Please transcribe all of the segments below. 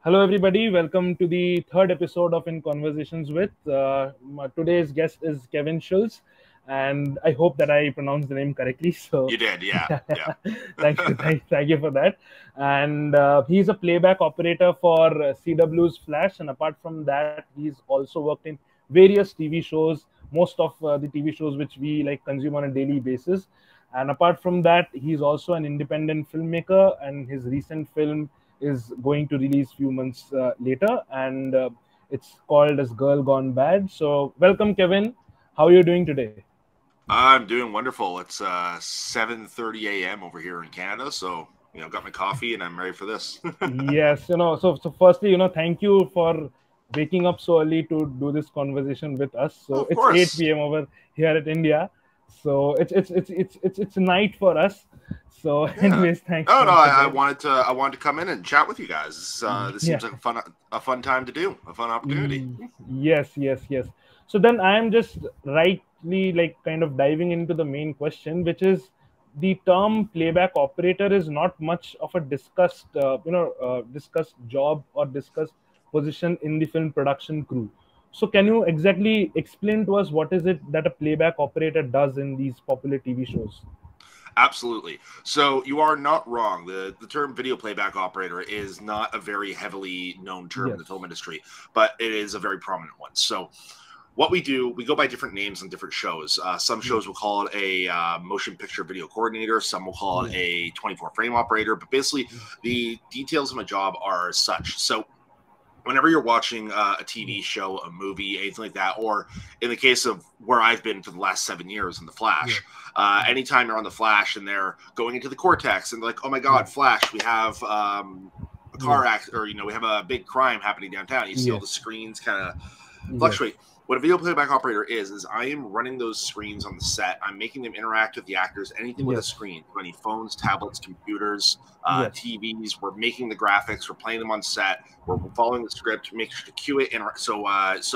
Hello, everybody. Welcome to the third episode of In Conversations with. Today's guest is Kevin Schultz, and I hope that I pronounced the name correctly. So, You did, yeah. thank you for that. And he's a playback operator for CW's Flash, and apart from that, he's also worked in various TV shows. Most of the TV shows which we like consume on a daily basis. And apart from that, he's also an independent filmmaker, and his recent film is going to release few months later, and it's called as Girl Gone Bad. So welcome, Kevin. How are you doing today? I'm doing wonderful. It's 7:30 a.m. over here in Canada, so got my coffee and I'm ready for this. Yes, so firstly, thank you for waking up so early to do this conversation with us. So Of it's course. 8 p.m. over here at India. So it's night for us. So Yeah. anyways, thanks. Oh no, thanks I again. wanted to come in and chat with you guys. This seems Yeah. like a fun time to do, a fun opportunity. Yes. So then I am just rightly like kind of diving into the main question, which is the term playback operator is not much of a discussed job or discussed position in the film production crew. So can you exactly explain to us what is it that a playback operator does in these popular TV shows? Absolutely. So you are not wrong. The term video playback operator is not a very heavily known term in the Yes. film industry, but it is a very prominent one. So what we do, we go by different names on different shows. Some shows will call it a motion picture video coordinator. Some will call it a 24 frame operator. But basically, the details of my job are as such. So whenever you're watching a TV show, a movie, anything like that, or in the case of where I've been for the last 7 years in the Flash, anytime you're on the Flash and they're going into the Cortex and they're like, oh my God, Flash, we have a car accident, or we have a big crime happening downtown. You see all the screens kind of fluctuate. What a video playback operator is I am running those screens on the set. I'm making them interact with the actors, anything with a screen, any phones, tablets, computers, TVs. We're making the graphics. We're playing them on set. We're following the script, making sure to cue it. And so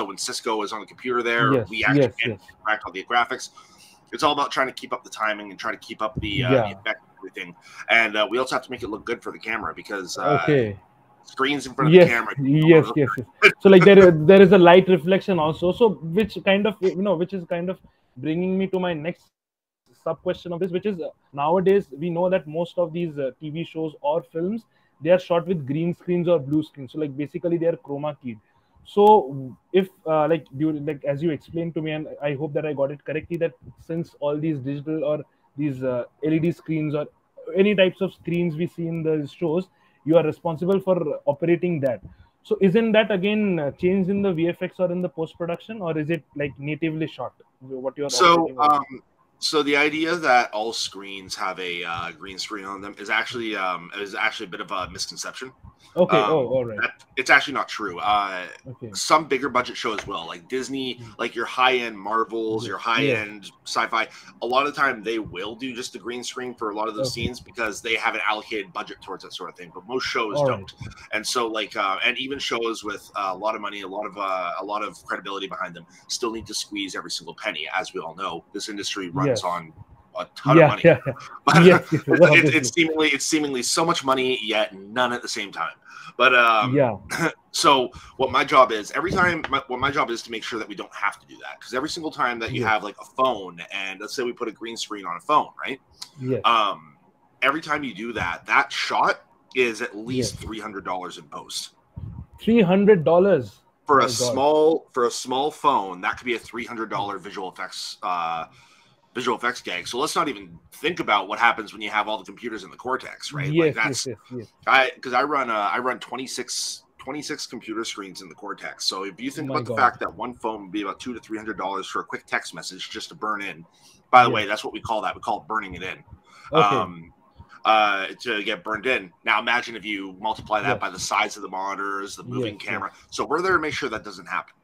when Cisco is on the computer there, we actually interact on the graphics. It's all about trying to keep up the timing and trying to keep up the effect and everything. And we also have to make it look good for the camera because screens in front of the camera. Yes. So like there is a light reflection also. So which kind of which is kind of bringing me to my next sub question of this, which is nowadays we know that most of these TV shows or films, they are shot with green screens or blue screens. So like basically they are chroma keyed. So if like as you explained to me, and I hope that I got it correctly, that since all these digital or these LED screens or any types of screens we see in the shows, you are responsible for operating that. So isn't that again changed in the VFX or in the post production, or is it like natively shot what you are operating? So the idea that all screens have a green screen on them is actually a bit of a misconception. Okay. All right. It's actually not true. Some bigger budget shows will, like Disney, like your high-end Marvels, your high-end sci-fi. A lot of the time, they will do just the green screen for a lot of those scenes because they have an allocated budget towards that sort of thing. But most shows don't. And so, like, and even shows with a lot of money, a lot of credibility behind them, still need to squeeze every single penny. As we all know, this industry runs on a ton of money. It's seemingly so much money, yet none at the same time. But so what my job is my job is to make sure that we don't have to do that, because every single time that you have like a phone, and let's say we put a green screen on a phone, right? Every time you do that, that shot is at least $300 in post. $300 for a small phone. That could be a $300 visual effects gag. So let's not even think about what happens when you have all the computers in the Cortex, right? Because I run 26 computer screens in the Cortex. So if you think about the fact that one phone would be about $200 to $300 for a quick text message just to burn in. By the way, that's what we call that. We call it burning it in. To get burned in. Now imagine if you multiply that by the size of the monitors, the moving camera. So we're there to make sure that doesn't happen.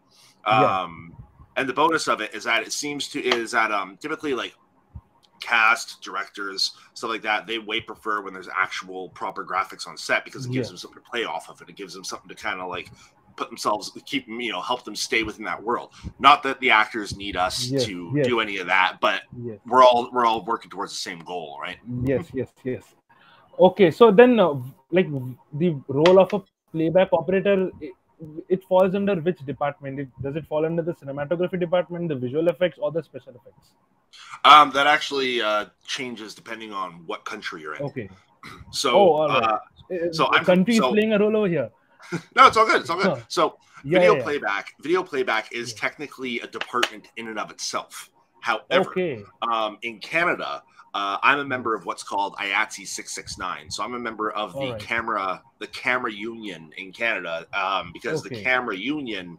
And the bonus of it is that typically like cast, directors, stuff like that, they way prefer when there's actual proper graphics on set, because it gives them something to play off of, and it gives them something to kind of like put themselves, help them stay within that world. Not that the actors need us to do any of that, but we're all working towards the same goal, right? Yes. Okay, so then like the role of a playback operator, it falls under which department? Does it fall under the cinematography department, the visual effects, or the special effects? That actually changes depending on what country you're in. Okay. So, All right. so The I'm from, country is so playing a role over here. no, it's all good. It's all good. Huh. So, Yeah, video playback is technically a department in and of itself. However, okay. In Canada, I'm a member of what's called IIT 669. So I'm a member of the camera union in Canada, because the camera union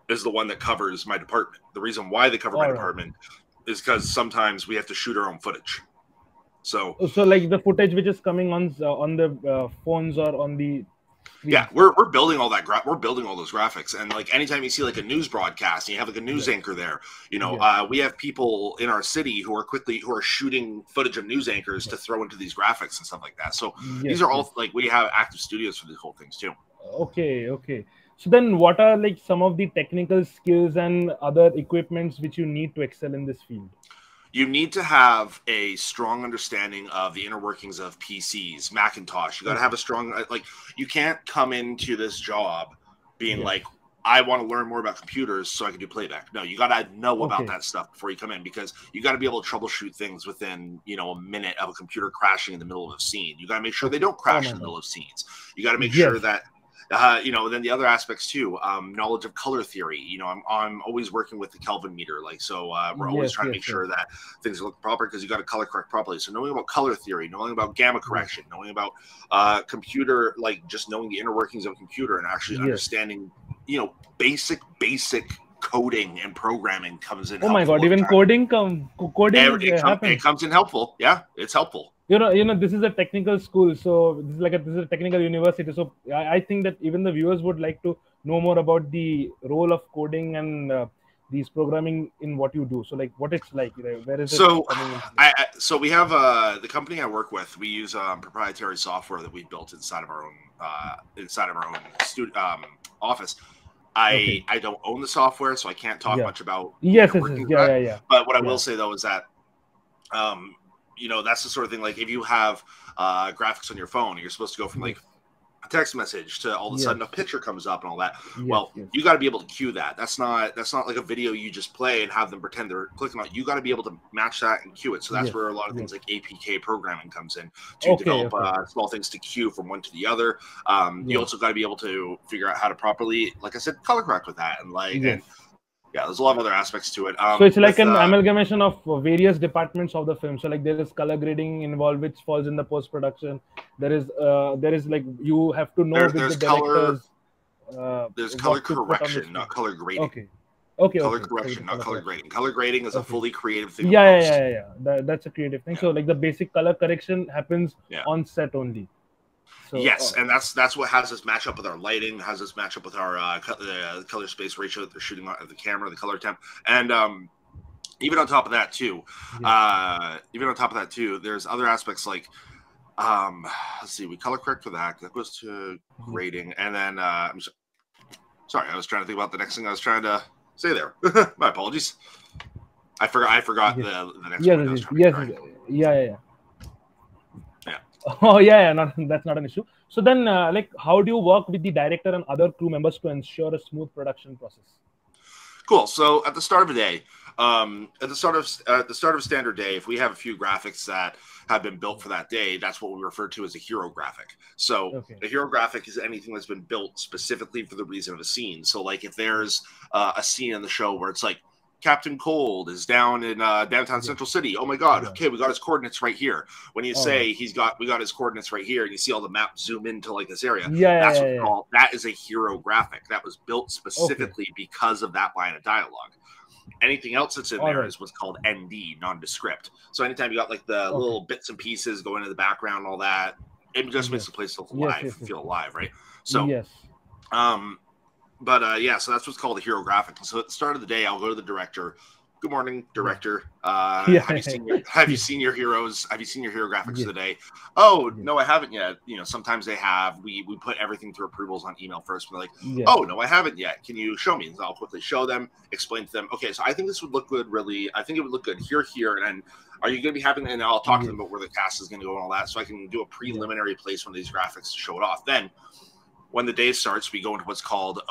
is the one that covers my department. The reason why they cover my department is because sometimes we have to shoot our own footage. So like the footage which is coming on the phones or on the screen. Yeah, we're building all that. We're building all those graphics, and like anytime you see like a news broadcast, and you have like a news anchor there. You know, we have people in our city who are shooting footage of news anchors to throw into these graphics and stuff like that. So these are all like, we have active studios for these whole things too. Okay. So then, what are like some of the technical skills and other equipments which you need to excel in this field? You need to have a strong understanding of the inner workings of PCs, Macintosh. You got to have a strong, like, you can't come into this job being like, I want to learn more about computers so I can do playback. No, you got to know about that stuff before you come in, because you got to be able to troubleshoot things within, you know, a minute of a computer crashing in the middle of a scene. You got to make sure they don't crash in the middle of scenes. You got to make sure that, you know, then the other aspects too, knowledge of color theory. You know, I'm always working with the Kelvin meter, like, so we're always trying to make sure that things look proper, because you got to color correct properly. So knowing about color theory, knowing about gamma correction, knowing about computer, like just knowing the inner workings of a computer and actually understanding, you know, basic coding and programming comes in. Oh my God, even coding it comes in helpful. Yeah, it's helpful. You know, this is a technical school, so this is a technical university. So I think that even the viewers would like to know more about the role of coding and these programming in what you do. So like, what it's like, where is it? So we have the company I work with. We use proprietary software that we built inside of our own office. I don't own the software, so I can't talk much about But what I will say though is that you know, that's the sort of thing, like if you have graphics on your phone, you're supposed to go from like a text message to all of a sudden a picture comes up and all that. You got to be able to cue that. That's not like a video you just play and have them pretend they're clicking on it. You got to be able to match that and cue it. So that's where a lot of things like APK programming comes in to develop small things to cue from one to the other. You also got to be able to figure out how to properly, like I said, color correct with that, and like there's a lot of other aspects to it. So it's like an amalgamation of various departments of the film. So like there is color grading involved, which falls in the post production. There is like, you have to know there's the color. directors. There's color correction, not color grading. Color correction, not color grading. Color grading is a fully creative thing. That's a creative thing. So like the basic color correction happens on set only. So, and that's what has us match up with our lighting, has us match up with our color space ratio that they're shooting on the camera, the color temp, and even on top of that too, there's other aspects like let's see, we color correct for that goes to grading, and then I'm sorry, I was trying to think about the next thing I was trying to say there. My apologies. I forgot the next one. Oh yeah, that's not an issue. So then, like, how do you work with the director and other crew members to ensure a smooth production process? Cool. So at the start of a day, at the start of standard day, if we have a few graphics that have been built for that day, that's what we refer to as a hero graphic. So a hero graphic is anything that's been built specifically for the reason of a scene. So like if there's a scene in the show where it's like, Captain Cold is down in downtown Central City. Oh my God! Okay, we got his coordinates right here. When you say we got his coordinates right here, and you see all the maps zoom into like this area, that's what we call, that is a hero graphic that was built specifically because of that line of dialogue. Anything else that's in there is what's called ND, nondescript. So anytime you got like the little bits and pieces going in the background, all that, it just makes the place feel alive, feel alive, right? So so that's what's called a hero graphic. So at the start of the day, I'll go to the director. Good morning, director. Have you seen your heroes? Have you seen your hero graphics of the day? Oh, no, I haven't yet. You know, sometimes they have. We put everything through approvals on email first. We're like, oh, no, I haven't yet. Can you show me? And I'll quickly show them, explain to them. Okay, so I think this would look good. Really, I think it would look good here, and then are you going to be having? And I'll talk to them about where the cast is going to go and all that, so I can do a preliminary placement of these graphics to show it off. Then, when the day starts, we go into what's called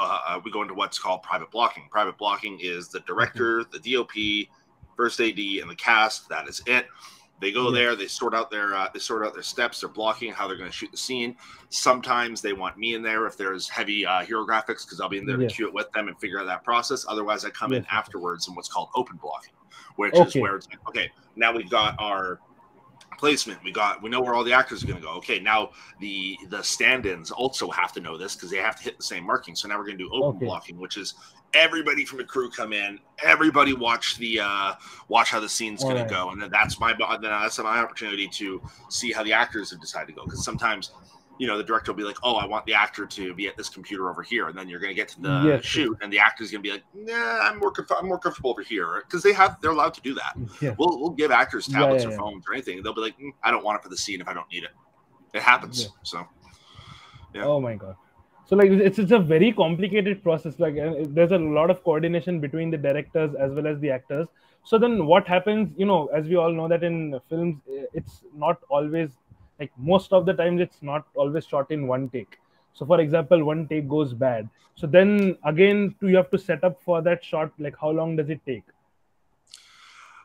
private blocking. Private blocking is the director, the DOP, first AD, and the cast. That is it. They go there. They sort out their steps. They're blocking how they're going to shoot the scene. Sometimes they want me in there if there's heavy hero graphics, because I'll be in there to cue it with them and figure out that process. Otherwise, I come in afterwards in what's called open blocking, which is where it's like, okay, now we've got our placement. We know where all the actors are going to go. Okay, now the stand-ins also have to know this because they have to hit the same marking. So now we're going to do open blocking, which is everybody from the crew come in, everybody watch how the scene's going to go, and then that's my opportunity to see how the actors have decided to go. Because sometimes, you know, the director will be like, "Oh, I want the actor to be at this computer over here," and then you're going to get to the shoot, and the actor's going to be like, "Nah, I'm more comfortable over here," because they're allowed to do that. We'll give actors tablets or phones or anything. They'll be like, "I don't want it for the scene if I don't need it." It happens. So, oh my god. So like it's a very complicated process. Like there's a lot of coordination between the directors as well as the actors. So then what happens? You know, as we all know that in films, it's not always, like most of the times, it's not always shot in one take. So for example, one take goes bad. So then again, you have to set up for that shot. Like how long does it take?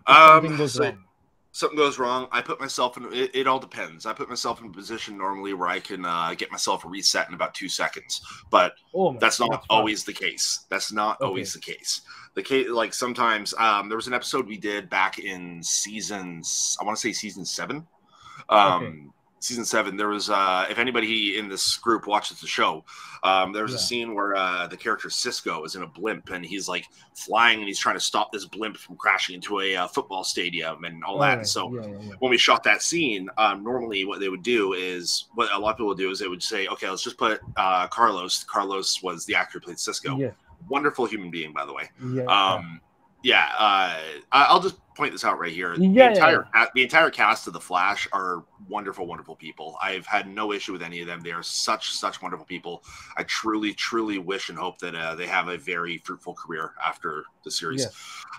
Something goes wrong. Something goes wrong, I put myself in it all depends. I put myself in a position normally where I can get myself a reset in about 2 seconds, but that's not always the case. That's not always the case. Like sometimes there was an episode we did back in season 7. Season 7, there was if anybody in this group watches the show, there was a scene where the character Cisco is in a blimp and he's like flying and he's trying to stop this blimp from crashing into a football stadium and all that. And so when we shot that scene, normally what they would do is, what a lot of people would do is they would say, okay, let's just put Carlos. Carlos was the actor who played Cisco. Wonderful human being, by the way. I'll just point this out right here. The entire cast of The Flash are wonderful, wonderful people. I've had no issue with any of them. They are such wonderful people. I truly, truly wish and hope that they have a very fruitful career after the series.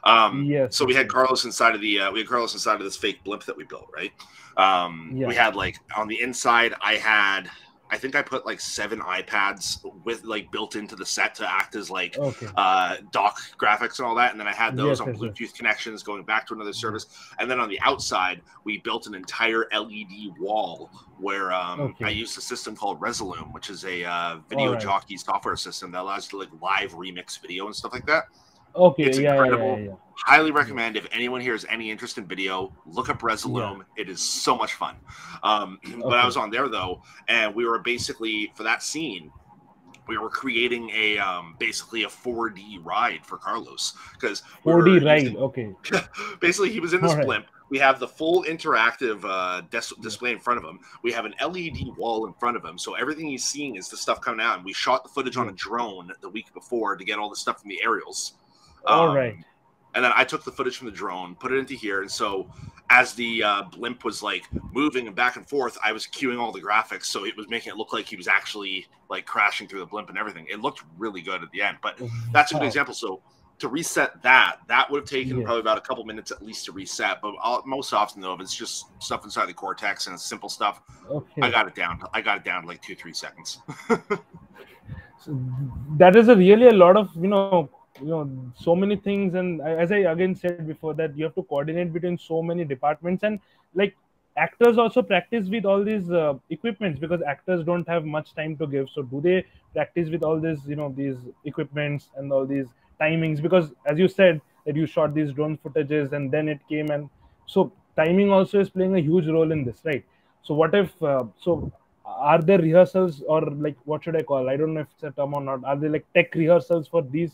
So we had Carlos inside of this fake blimp that we built, right? We had, like, on the inside, I think I put like 7 iPads with like built into the set to act as like dock graphics and all that. And then I had those on Bluetooth connections going back to another service. And then on the outside, we built an entire LED wall where I used a system called Resolume, which is a video jockey software system that allows you to like live remix video and stuff like that. It's incredible. Highly recommend if anyone here has any interest in video, look up Resolume. It is so much fun. But I was on there though, and we were basically, for that scene, we were creating a basically a 4D ride for Carlos, because 4D ride. Basically, he was in this blimp. We have the full interactive display in front of him. We have an LED wall in front of him. So everything he's seeing is the stuff coming out. And we shot the footage on a drone the week before to get all the stuff from the aerials. And then I took the footage from the drone, put it into here. And so as the blimp was like moving and back and forth, I was cueing all the graphics. So it was making it look like he was actually like crashing through the blimp and everything. It looked really good at the end. But that's a good example. So to reset that would have taken probably about a couple minutes at least to reset. But most often though, if it's just stuff inside the Cortex and it's simple stuff, I got it down to like 2-3 seconds. So that is really a lot of, so many things. And as I again said before, that you have to coordinate between so many departments, and like actors also practice with all these equipments, because actors don't have much time to give. So do they practice with all this, these equipments and all these timings? Because as you said that you shot these drone footages and then it came, and so timing also is playing a huge role in this, right? So what if are there rehearsals, or like, what should I call, I don't know if it's a term or not, are there like tech rehearsals for these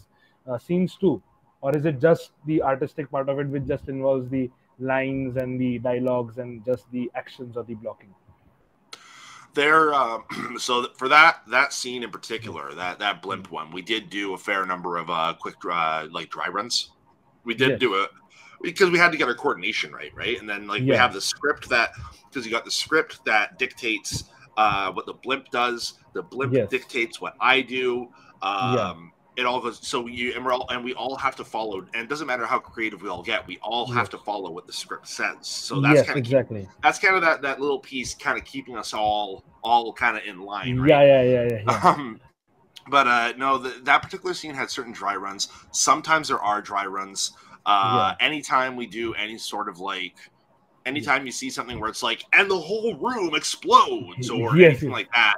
scenes too, or is it just the artistic part of it which just involves the lines and the dialogues and just the actions or the blocking? There, so for that scene in particular, that blimp one, we did do a fair number of quick dry runs. We did do it because we had to get our coordination right, and then like we have the script because you got the script that dictates what the blimp does. The blimp dictates what I do. it all goes. So we all have to follow, and it doesn't matter how creative we all get. We all have to follow what the script says. So that's Yes, kind of exactly. that's kind of that little piece, kind of keeping us all kind of in line, right? Yeah. But no, that particular scene had certain dry runs. Sometimes there are dry runs. Anytime we do any sort of like, anytime you see something where it's like, and the whole room explodes or anything like that,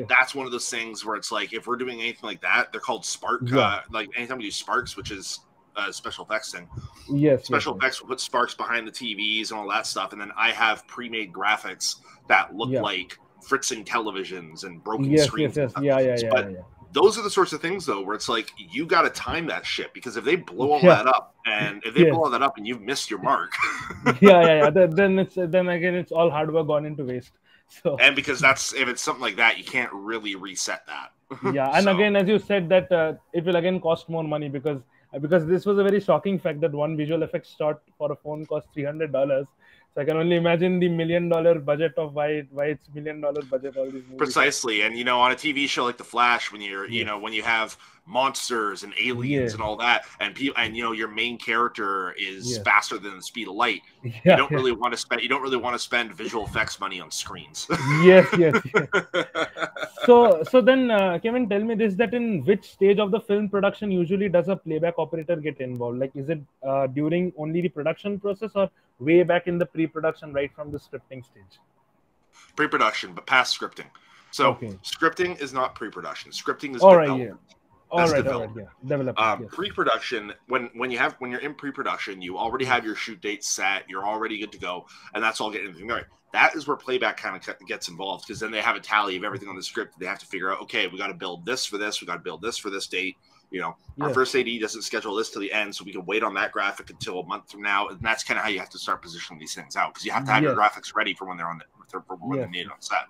that's one of those things where it's like, if we're doing anything like that, they're called spark. Like anytime we do sparks, which is a special effects thing. Special effects will put sparks behind the TVs and all that stuff, and then I have pre-made graphics that look like fritzing televisions and broken screens. Those are the sorts of things, though, where it's like, you got to time that shit, because if they blow all that up, and if they blow all that up and you've missed your mark, then again it's all hard work gone into waste. So, and because if it's something like that, you can't really reset that. And again, as you said, that it will again cost more money, because this was a very shocking fact that one visual effects shot for a phone cost $300. So I can only imagine the $1 million budget of why it's $1 million budget, all these movies. Precisely. And on a TV show like The Flash, when you're when you have monsters and aliens and all that, and your main character is faster than the speed of light, you don't really want to spend visual effects money on screens. Yes. So then Kevin, tell me this, that in which stage of the film production usually does a playback operator get involved? Like, is it during only the production process, or way back in the pre-production, right from the scripting stage? Pre-production, but past scripting. So scripting is not pre-production. Scripting is development. Development. Pre-production, when you're in pre-production, you already have your shoot date set, you're already good to go, and that's all getting everything right. That is where playback kind of gets involved, because then they have a tally of everything on the script. They have to figure out, okay, we got to build this for this, we got to build this for this date. Our first AD doesn't schedule this to the end, so we can wait on that graphic until a month from now, and that's kind of how you have to start positioning these things out, because you have to have your graphics ready for when they're they're needed on set.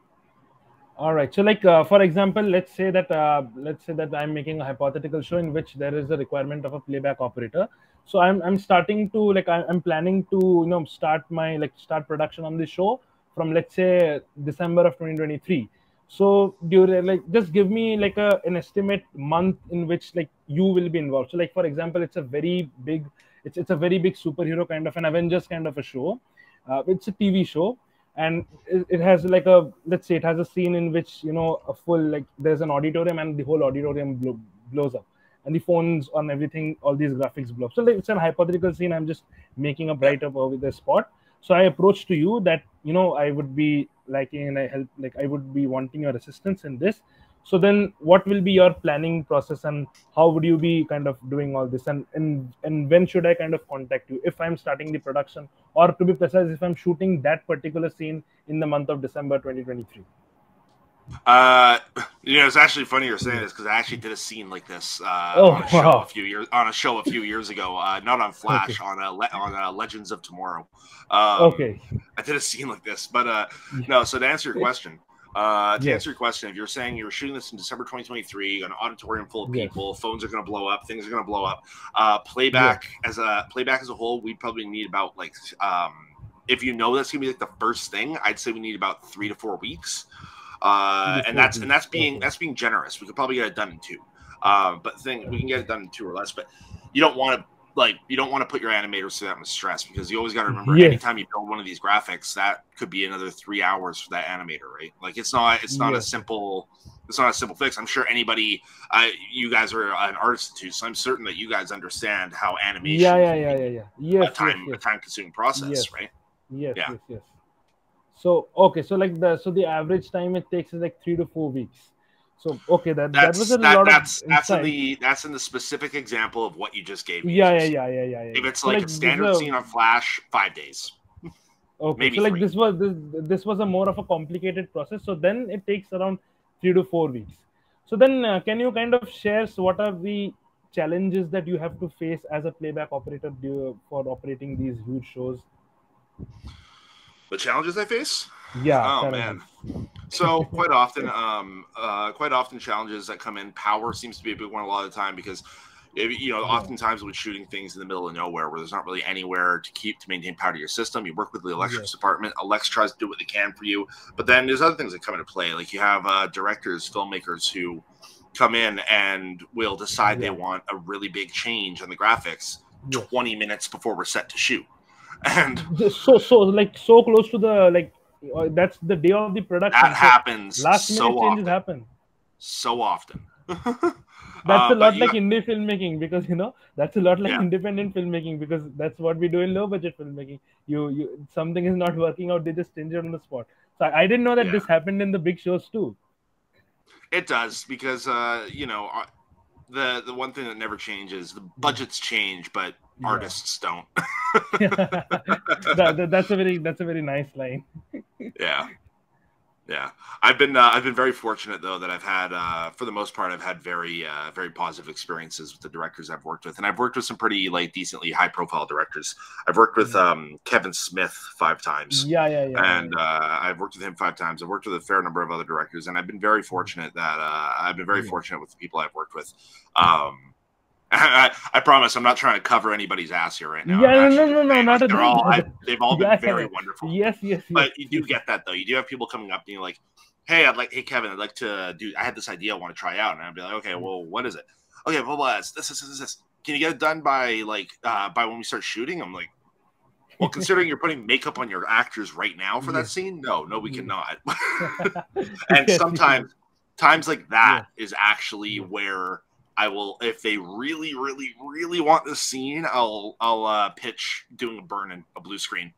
All right. So, like for example, let's say that I'm making a hypothetical show in which there is a requirement of a playback operator. So I'm starting to I'm planning to start production on the show from, let's say, December of 2023. So just give me an estimate month in which you will be involved. So for example, it's a very big superhero kind of an Avengers kind of a show. It's a TV show, and it has let's say it has a scene in which a full there's an auditorium and the whole auditorium blows up, and the phones on everything, all these graphics blow up. So it's a hypothetical scene I'm just making up right up over the spot. So I approach to you that I would be liking, and I would be wanting your assistance in this. So then what will be your planning process, and how would you be kind of doing all this, and when should I kind of contact you if I'm starting the production, or to be precise, if I'm shooting that particular scene in the month of December 2023? It's actually funny you're saying this, because I actually did a scene like this on a show a few years ago, not on Flash, on Legends of Tomorrow. I did a scene like this, but no. So to answer your question, if you're saying you're shooting this in December 2023, you got an auditorium full of people, phones are going to blow up, things are going to blow up. Playback as a whole, we probably need about if that's going to be the first thing, I'd say we need about 3 to 4 weeks. And that's being generous. We could probably get it done in 2, but we can get it done in 2 or less. But you don't want to put your animators through that much stress, because you always got to remember, anytime you build one of these graphics, that could be another 3 hours for that animator, right? It's not a simple fix. I'm sure anybody, you guys are an art institute, so I'm certain that you guys understand how animation a time-consuming process, right? Yes. So the average time it takes is 3 to 4 weeks. So that's in the specific example of what you just gave me. If it's a standard scene on Flash, 5 days. Maybe so 3. This was a more of a complicated process. So then it takes around 3 to 4 weeks. So then can you kind of share what are the challenges that you have to face as a playback operator for operating these huge shows? The challenges I face? Yeah. Oh man. So quite often challenges that come in. Power seems to be a big one a lot of the time, because oftentimes when shooting things in the middle of nowhere, where there's not really anywhere to maintain power to your system, you work with the electrics department. Alex tries to do what they can for you, but then there's other things that come into play. Like you have directors, filmmakers who come in and will decide they Yeah. want a really big change on the graphics Yes. 20 minutes before we're set to shoot. And So close to the that's the day of the production. that happens Last minute so changes often. happen. So often. That's a lot like you, indie filmmaking, because that's a lot like Yeah. independent filmmaking, because that's what we do in low budget filmmaking. You something is not working out, they just change it on the spot. So I didn't know that Yeah. this happened in the big shows too. It does, because the one thing that never changes, the budgets change, but artists don't. That's a very nice line. Yeah. I've been very fortunate though that I've had for the most part I've had very positive experiences with the directors I've worked with, and I've worked with some pretty like decently high profile directors. I've worked with Kevin Smith 5 times. And I've worked with him 5 times. I've worked with a fair number of other directors, and I've been very fortunate that I've been very fortunate with the people I've worked with. I promise I'm not trying to cover anybody's ass here right now. No, not at all. They've all been very wonderful. Yes. But you do get that though. You do have people coming up to you like, hey Kevin, I'd like to do. I had this idea I want to try out, and I'd be like, okay, well, what is it? Okay, blah blah. This. Can you get it done by by when we start shooting? I'm like, well, considering you're putting makeup on your actors right now for that scene, no, we cannot. And sometimes times like that is actually where I will, if they really, really, really want this scene, I'll pitch doing a burn in a blue screen.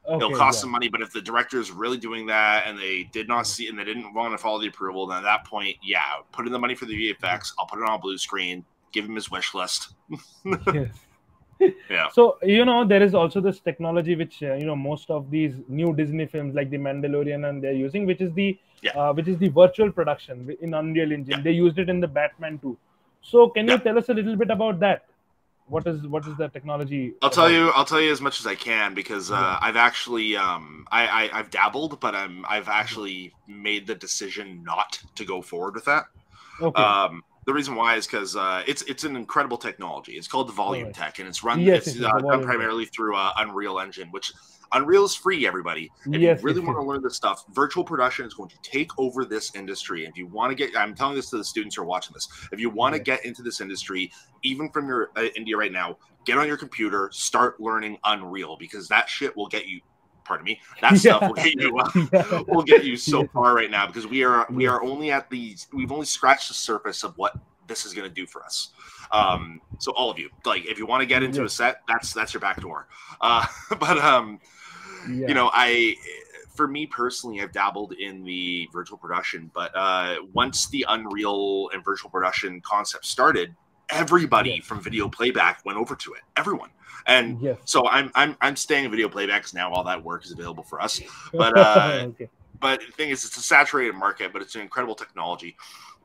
It'll cost some money, but if the director is really doing that and they did not see and they didn't want to follow the approval, then at that point, put in the money for the VFX. I'll put it on a blue screen. Give him his wish list. Yeah. So there is also this technology which most of these new Disney films like The Mandalorian and they're using, which is the virtual production in Unreal Engine. They used it in the Batman 2. So can you tell us a little bit about that? What is the technology? I'll tell you as much as I can, because I've actually I've dabbled, but I've actually made the decision not to go forward with that. Okay. The reason why is because it's an incredible technology. It's called the Volume Tech, and it's run done primarily through Unreal Engine, which Unreal is free, everybody. If you really want to learn this stuff, virtual production is going to take over this industry. If you want to get, I'm telling this to the students who are watching this, if you want to get into this industry, even from your India right now, get on your computer, start learning Unreal, because that shit will get you, pardon me, that stuff will get you so far right now, because we are only at we've only scratched the surface of what this is going to do for us. So all of you, like, if you want to get into a set, that's your back door. For me personally, I've dabbled in the virtual production, but once the Unreal and virtual production concept started, everybody from video playback went over to it. Everyone. And so I'm staying in video playback because now all that work is available for us. But but the thing is, it's a saturated market, but it's an incredible technology.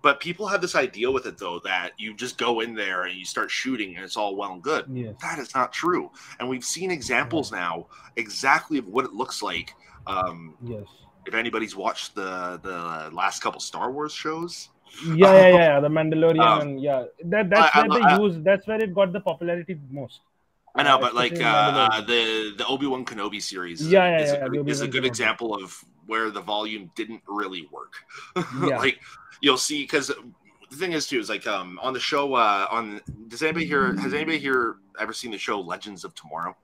But people have this idea with it, though, that you just go in there and you start shooting and it's all well and good. That is not true. And we've seen examples now exactly of what it looks like. If anybody's watched the last couple Star Wars shows. The Mandalorian, and that's where it got the popularity most. I know, but like the Obi-Wan Kenobi series is a good example of where the volume didn't really work. Like, you'll see, because the thing is too is like on the show has anybody here ever seen the show Legends of Tomorrow?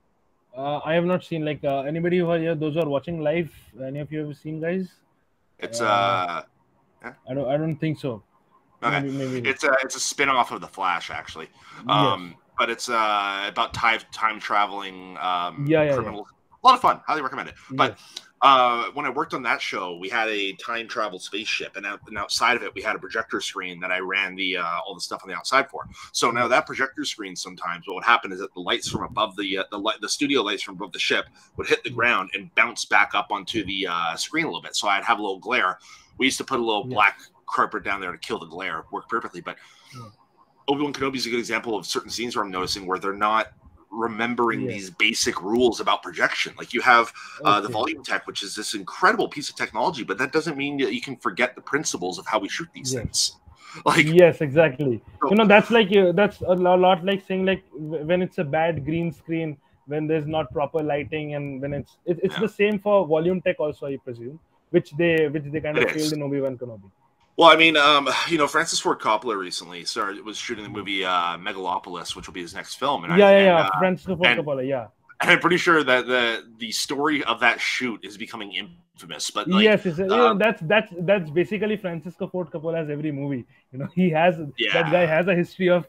I have not seen, like, anybody who are here, those who are watching live, any of you have seen, guys? It's I don't think so. Okay. Maybe. It's a spin-off of The Flash, actually. But it's about time traveling criminals. A lot of fun. Highly recommend it. But when I worked on that show, we had a time travel spaceship, and outside of it, we had a projector screen that I ran all the stuff on the outside for. So now that projector screen, sometimes what would happen is that the lights from above the studio lights from above the ship would hit the ground and bounce back up onto the screen a little bit. So I'd have a little glare. We used to put a little black carpet down there to kill the glare. Worked perfectly, but. Obi-Wan Kenobi is a good example of certain scenes where I'm noticing where they're not remembering these basic rules about projection. Like, you have the Volume Tech, which is this incredible piece of technology, but that doesn't mean that you can forget the principles of how we shoot these things. Like, exactly. So, that's like that's a lot like saying, like, when it's a bad green screen, when there's not proper lighting, and when it's the same for Volume Tech also, I presume, which they kind of failed in Obi-Wan Kenobi. Well, I mean, Francis Ford Coppola recently was shooting the movie Megalopolis, which will be his next film. And Francis Ford Coppola, yeah. And I'm pretty sure that the story of that shoot is becoming infamous. But yes, that's basically Francisco Ford Coppola's every movie. He has that guy has a history of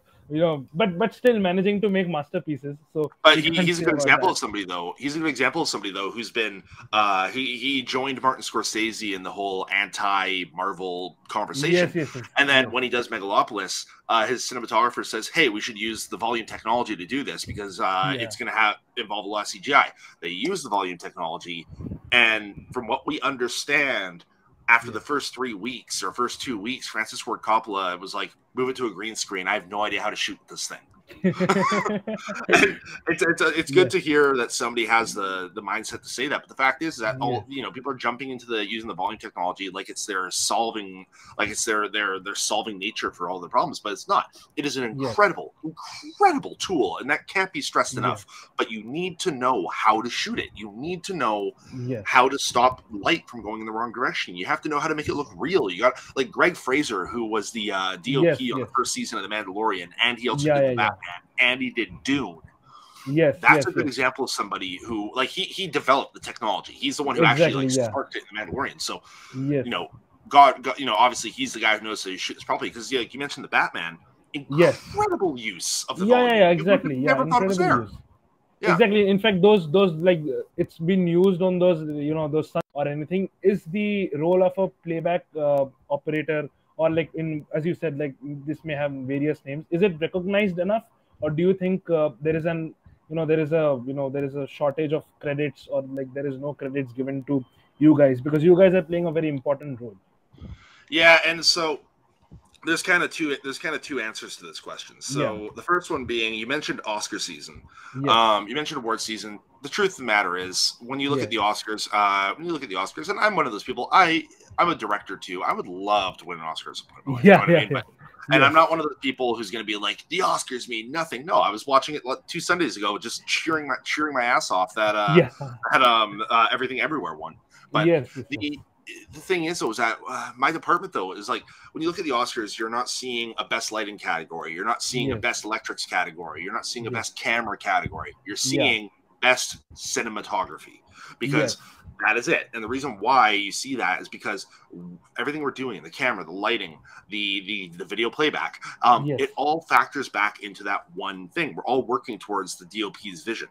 but still managing to make masterpieces. So, but he's a good example of somebody though. He's a good example of somebody though who's been he joined Martin Scorsese in the whole anti-Marvel conversation. Yes. And then when he does Megalopolis, his cinematographer says, "Hey, we should use the volume technology to do this because it's going to involve a lot of CGI." They use the volume technology, and from what we understand, after the first 3 weeks or first 2 weeks, Francis Ford Coppola was like, "Move it to a green screen. I have no idea how to shoot this thing." It's good to hear that somebody has the mindset to say that, but the fact is that all people are jumping into using the volume technology like it's their solving nature for all the problems, but it's not. It is an incredible tool, and that can't be stressed enough. But you need to know how to shoot it. You need to know how to stop light from going in the wrong direction. You have to know how to make it look real. You got like Greg Fraser, who was the DOP on the first season of The Mandalorian, and he also did the Batman, and he did Dune. That's a good example of somebody who, like, he developed the technology. He's the one who actually sparked it in The Mandalorian. So, God, obviously he's the guy who knows how to shoot this properly, because like you mentioned the Batman, incredible use of the volume. Exactly. Never thought it was there. Exactly. In fact, those like it's been used on those those or anything. Is the role of a playback operator, or like as you said, like this may have various names. Is it recognized enough, or do you think there is a shortage of credits, or like there is no credits given to you guys, because you guys are playing a very important role? Yeah, and so there's kind of two answers to this question. So the first one being, you mentioned Oscar season. You mentioned award season. The truth of the matter is, when you look at the Oscars, and I'm one of those people. I'm a director too. I would love to win an Oscar. And I'm not one of those people who's going to be like, the Oscars mean nothing. No, I was watching it 2 Sundays ago, just cheering my ass off that Everything Everywhere won. But the thing is, though, is that my department, though, is like, when you look at the Oscars, you're not seeing a best lighting category. You're not seeing a best electrics category. You're not seeing a best camera category. You're seeing best cinematography, because that is it. And the reason why you see that is because everything we're doing, the camera, the lighting, the video playback, it all factors back into that one thing. We're all working towards the DOP's vision.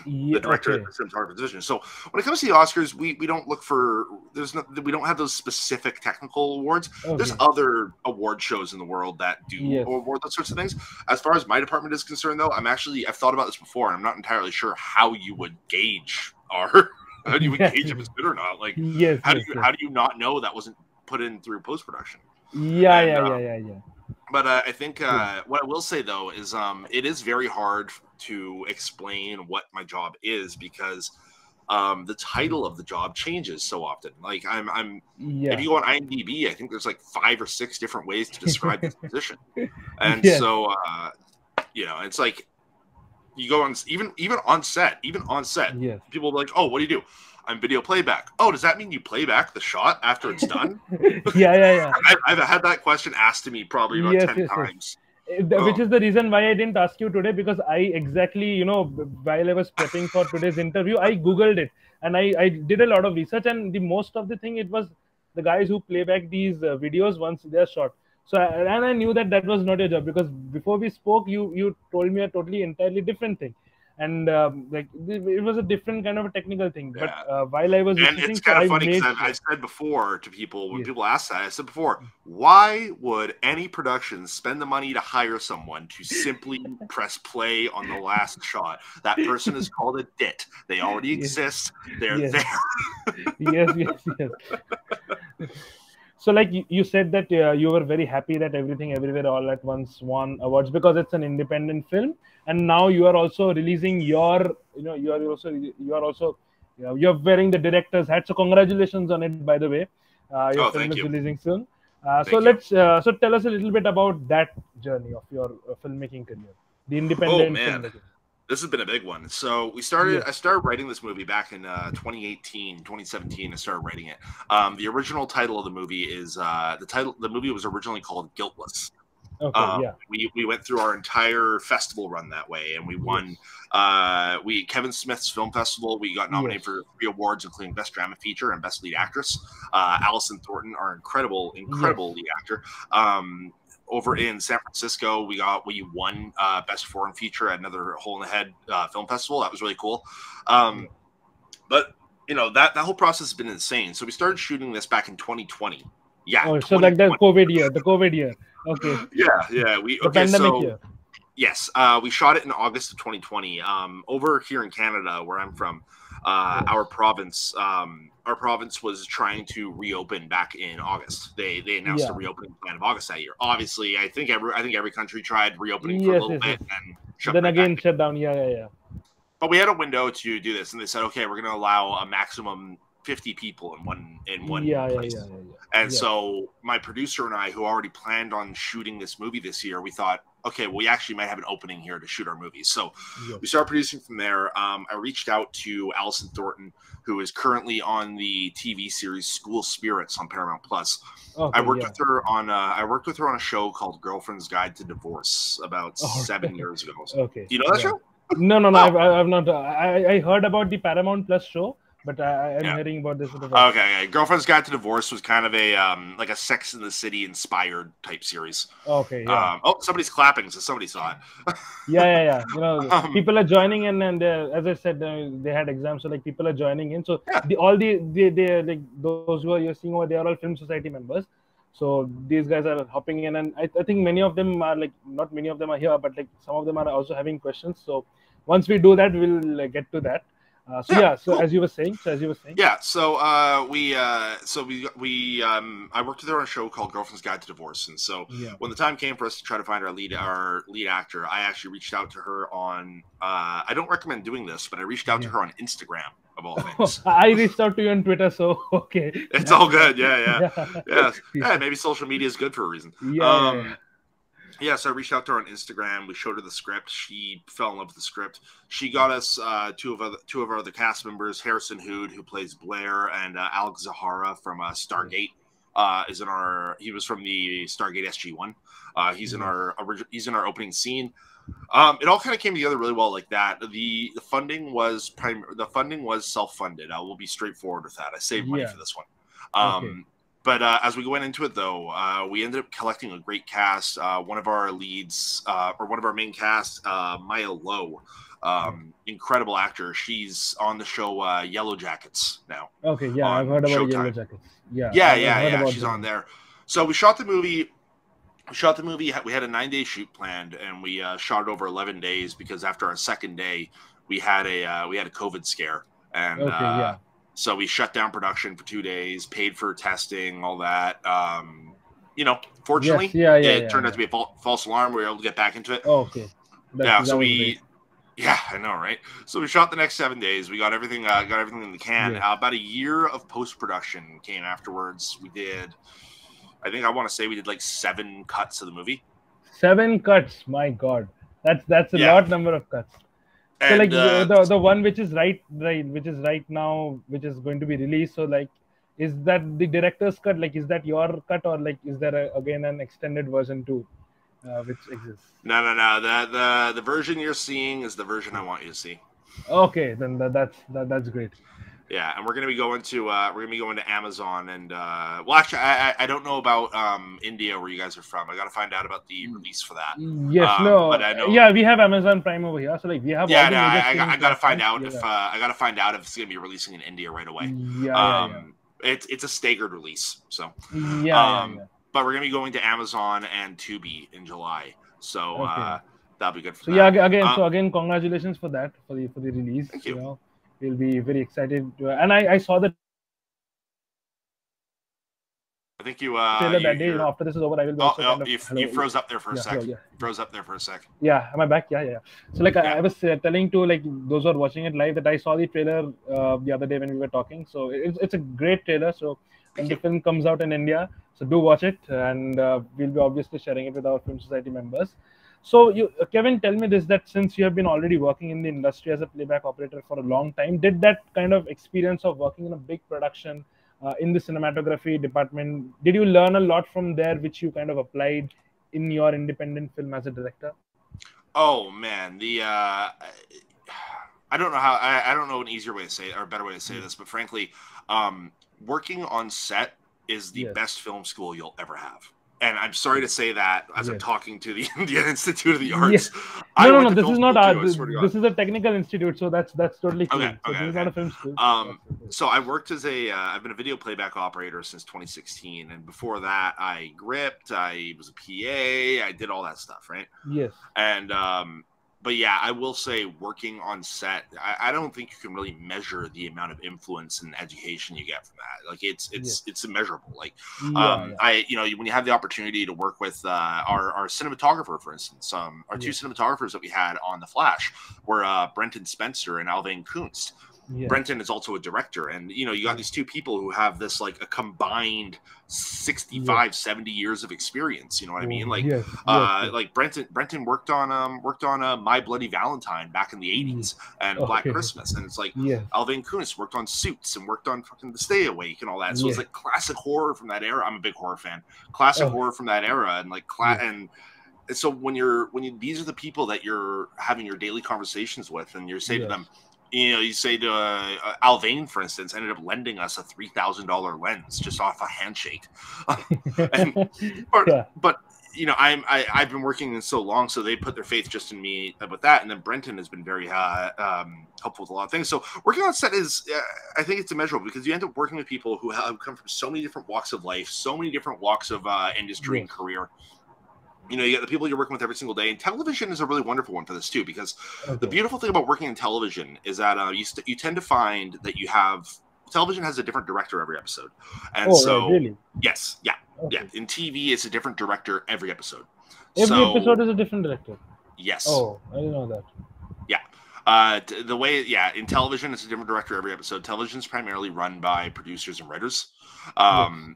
The director of the cinematography division. So when it comes to the Oscars, we don't look for we don't have those specific technical awards. There's other award shows in the world that do award those sorts of things. As far as my department is concerned, though, I've thought about this before, and I'm not entirely sure how you would gauge how do you gauge if it's good or not? Like, how do you not know that wasn't put in through post production? But I think what I will say, though, is it is very hard to explain what my job is, because the title of the job changes so often. Like if you go on IMDb, I think there's like 5 or 6 different ways to describe this position. And so, it's like, you go on, even on set, people will be like, "Oh, what do you do?" "I'm video playback." "Oh, does that mean you play back the shot after it's done?" I've had that question asked to me probably about 10 times. Which is the reason why I didn't ask you today, because I exactly, while I was prepping for today's interview, I Googled it, and I did a lot of research, and the most of the thing, it was the guys who play back these videos once they're shot. So, and I knew that was not your job, because before we spoke, you told me a entirely different thing. And like it was a different kind of a technical thing. But while I was listening, it's kind of funny, because I said before to people, when people ask that, I said before, why would any production spend the money to hire someone to simply press play on the last shot? That person is called a DIT. They already exist. They're there. Yes. So, like you said that you were very happy that Everything Everywhere All at Once won awards, because it's an independent film, and now you are also releasing your, you're wearing the director's hat. So congratulations on it, by the way. Your film is releasing soon. So tell us a little bit about that journey of your filmmaking career, the independent filmmaking. This has been a big one. So we started. Yes. I started writing this movie back in 2018, 2017. I started writing it. The original title of the movie is the movie was originally called Guiltless. Okay. Yeah. We went through our entire festival run that way, and we won. Yes. Kevin Smith's Film Festival. We got nominated for 3 awards, including Best Drama Feature and Best Lead Actress. Allison Thornton, our incredible lead actor. Over in San Francisco, we won Best Foreign Feature at another Hole in the Head Film Festival. That was really cool. But you know that whole process has been insane. So we started shooting this back in 2020. Yeah. Oh, so like the COVID year. Okay. Yeah. The pandemic year. Yes, we shot it in August of 2020. Over here in Canada, where I'm from, our province was trying to reopen back in August. They announced a reopening plan of August that year. Obviously, I think every country tried reopening for a little bit and then shut down. Yeah. But we had a window to do this, and they said, okay, we're going to allow a maximum 50 people in one place. And so my producer and I, who already planned on shooting this movie this year, we thought, okay, we actually might have an opening here to shoot our movies. So we started producing from there. I reached out to Allison Thornton, who is currently on the TV series School Spirits on Paramount Plus. I worked with her on a show called Girlfriend's Guide to Divorce about 7 years ago. Okay. Do you know that show? No. I've not. I heard about the Paramount Plus show, but I'm hearing about this. Okay. Girlfriend's Guide to Divorce was kind of a like a Sex and the City inspired type series. Okay. Somebody's clapping, so somebody saw it. Yeah. You know, people are joining in, and as I said, they had exams, so like people are joining in. So they like those who are you're seeing over, they are all Film Society members. So these guys are hopping in, and I think many of them are like, not many of them are here, but like some of them are also having questions. So once we do that, we'll get to that. Cool. As you were saying. Yeah. So I worked with her on a show called Girlfriend's Guide to Divorce, and so when the time came for us to try to find our lead actor, I actually reached out to her on. I don't recommend doing this, but I reached out to her on Instagram of all things. I reached out to you on Twitter, so okay. It's all good. Yeah. Maybe social media is good for a reason. So I reached out to her on Instagram. We showed her the script. She fell in love with the script. She got us two of our other cast members, Harrison Hood, who plays Blair, and Alex Zahara from Stargate. He was from the Stargate SG-1. He's in our opening scene. It all kind of came together really well like that. The funding was self-funded. I will be straightforward with that. I saved money for this one. But as we went into it, though, we ended up collecting a great cast. One of our leads, or one of our main cast, Maya Lowe, incredible actor. She's on the show Yellow Jackets now. Okay, yeah, I've heard about Showtime. Yellow Jackets. Yeah. She's on there. So we shot the movie. We had a 9-day shoot planned, and we shot it over 11 days because after our second day, we had a COVID scare, and so we shut down production for 2 days, paid for testing, all that. Fortunately, it turned out to be a false alarm. We were able to get back into it. Oh, okay. I know, right? So we shot the next 7 days. We got everything in the can. About a year of post-production came afterwards. We did, I want to say we did like 7 cuts of the movie. 7 cuts, my God. That's a lot number of cuts. So like the one which is right now, which is going to be released. So like, is that the director's cut? Like, is that your cut, or like, is there again an extended version too, which exists? No. The version you're seeing is the version I want you to see. Okay, then that's great. Yeah, and we're gonna be going to Amazon, and actually, I don't know about India where you guys are from. I got to find out about the release for that. Yes, but I know. Yeah, we have Amazon Prime over here, so like we have. I got to find out if it's gonna be releasing in India right away. It's a staggered release, so But we're gonna be going to Amazon and Tubi in July, so that'll be good for that. So again, congratulations for that, for the release. Thank you. We'll be very excited. And I saw that. I think you. That day, after this is over, I will. You froze up there for a sec. You froze up there for a sec. Yeah, am I back? Yeah. So like I was telling to like those who are watching it live that I saw the trailer the other day when we were talking. So it's a great trailer. So when the film comes out in India, so do watch it, and we'll be obviously sharing it with our Film Society members. So you, Kevin, tell me this: that since you have been already working in the industry as a playback operator for a long time, did that kind of experience of working in a big production in the cinematography department, did you learn a lot from there, which you kind of applied in your independent film as a director? Oh man, I don't know how I don't know an easier way to say it or a better way to say this, but frankly, working on set is the Yes. best film school you'll ever have. And I'm sorry to say that as I'm Yes. talking to the Indian Institute of the Yes. Arts. No, To this film is not school too, I swear to God. this is a technical institute, so that's totally cool. Okay, So this is not a film school. so I worked as a I've been a video playback operator since 2016, and before that I gripped, I was a PA, I did all that stuff, right? Yes. And but yeah, I will say working on set, I don't think you can really measure the amount of influence and education you get from that. Like it's immeasurable. Like I when you have the opportunity to work with our cinematographer, for instance, our two cinematographers that we had on The Flash were Brenton Spencer and Alvin Kunst. Yeah. Brenton is also a director, and you got these two people who have this like a combined 65 70 years of experience, you know what I mean? Like like Brenton worked on My Bloody Valentine back in the 80s and Black Christmas, and it's like Alvin Kunst worked on Suits and worked on fucking The Stay Awake and all that. So it's like classic horror from that era. I'm a big horror fan. Classic horror from that era, and like and so when these are the people that you're having your daily conversations with, and you're saying to them, you say to Alvain, for instance, ended up lending us a $3,000 lens just off a handshake. But I've been working in so long, so they put their faith just in me with that. And then Brenton has been very helpful with a lot of things. So working on set is, I think it's immeasurable, because you end up working with people who have come from so many different walks of life, so many different walks of industry and career. You get the people you're working with every single day, and television is a really wonderful one for this too, because the beautiful thing about working in television is that you tend to find that television has a different director every episode, and really? Yes, yeah. In TV, it's a different director every episode. Every episode is a different director. Yes. Oh, I didn't know that. Yeah. The way, in television, it's a different director every episode. Television is primarily run by producers and writers.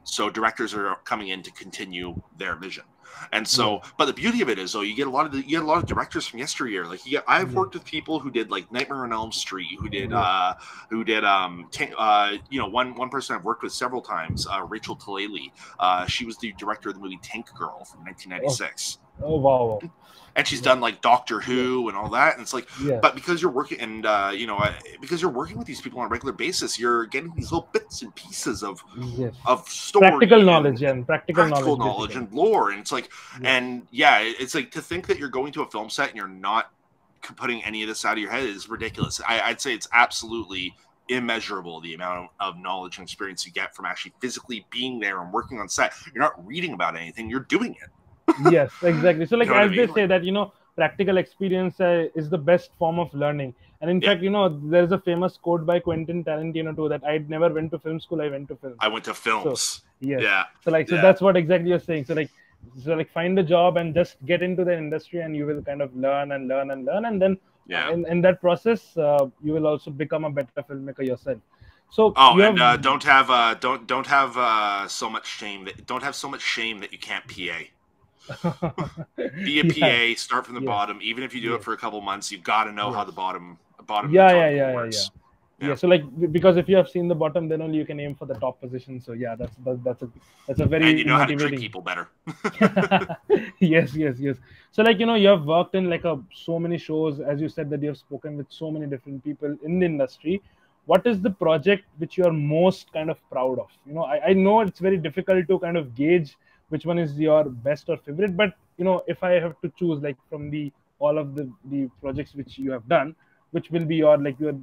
So directors are coming in to continue their vision. And so, but the beauty of it is, though, you get a lot of directors from yesteryear. Like I've worked with people who did like Nightmare on Elm Street, who did one person I've worked with several times, Rachel Talalay. She was the director of the movie Tank Girl from 1996. Oh wow. And she's done like Doctor Who and all that, and it's like, but because you're working and because you're working with these people on a regular basis, you're getting these little bits and pieces of story, practical knowledge, and practical knowledge and lore, and it's like, and it's like, to think that you're going to a film set and you're not putting any of this out of your head is ridiculous. I'd say it's absolutely immeasurable the amount of knowledge and experience you get from actually physically being there and working on set. You're not reading about anything; you're doing it. Yes, exactly. So like, as they say that, practical experience is the best form of learning. And in fact, there's a famous quote by Quentin Tarantino too, that I never went to film school, I went to film. I went to films. So, so that's what exactly you're saying. So like find a job and just get into the industry, and you will kind of learn and learn and learn, and then in that process you will also become a better filmmaker yourself. So don't have so much shame that you can't PA. Be a PA, start from the bottom. Even if you do it for a couple months, you've got to know how the bottom works. Yeah. So like, because if you have seen the bottom, then only you can aim for the top position. So that's a very, and you know how to treat people better. Yes. So like, you have worked in like so many shows, as you said that you have spoken with so many different people in the industry. What is the project which you are most kind of proud of? I know it's very difficult to kind of gauge which one is your best or favorite, but if I have to choose, like, from all of the projects which you have done, which will be you're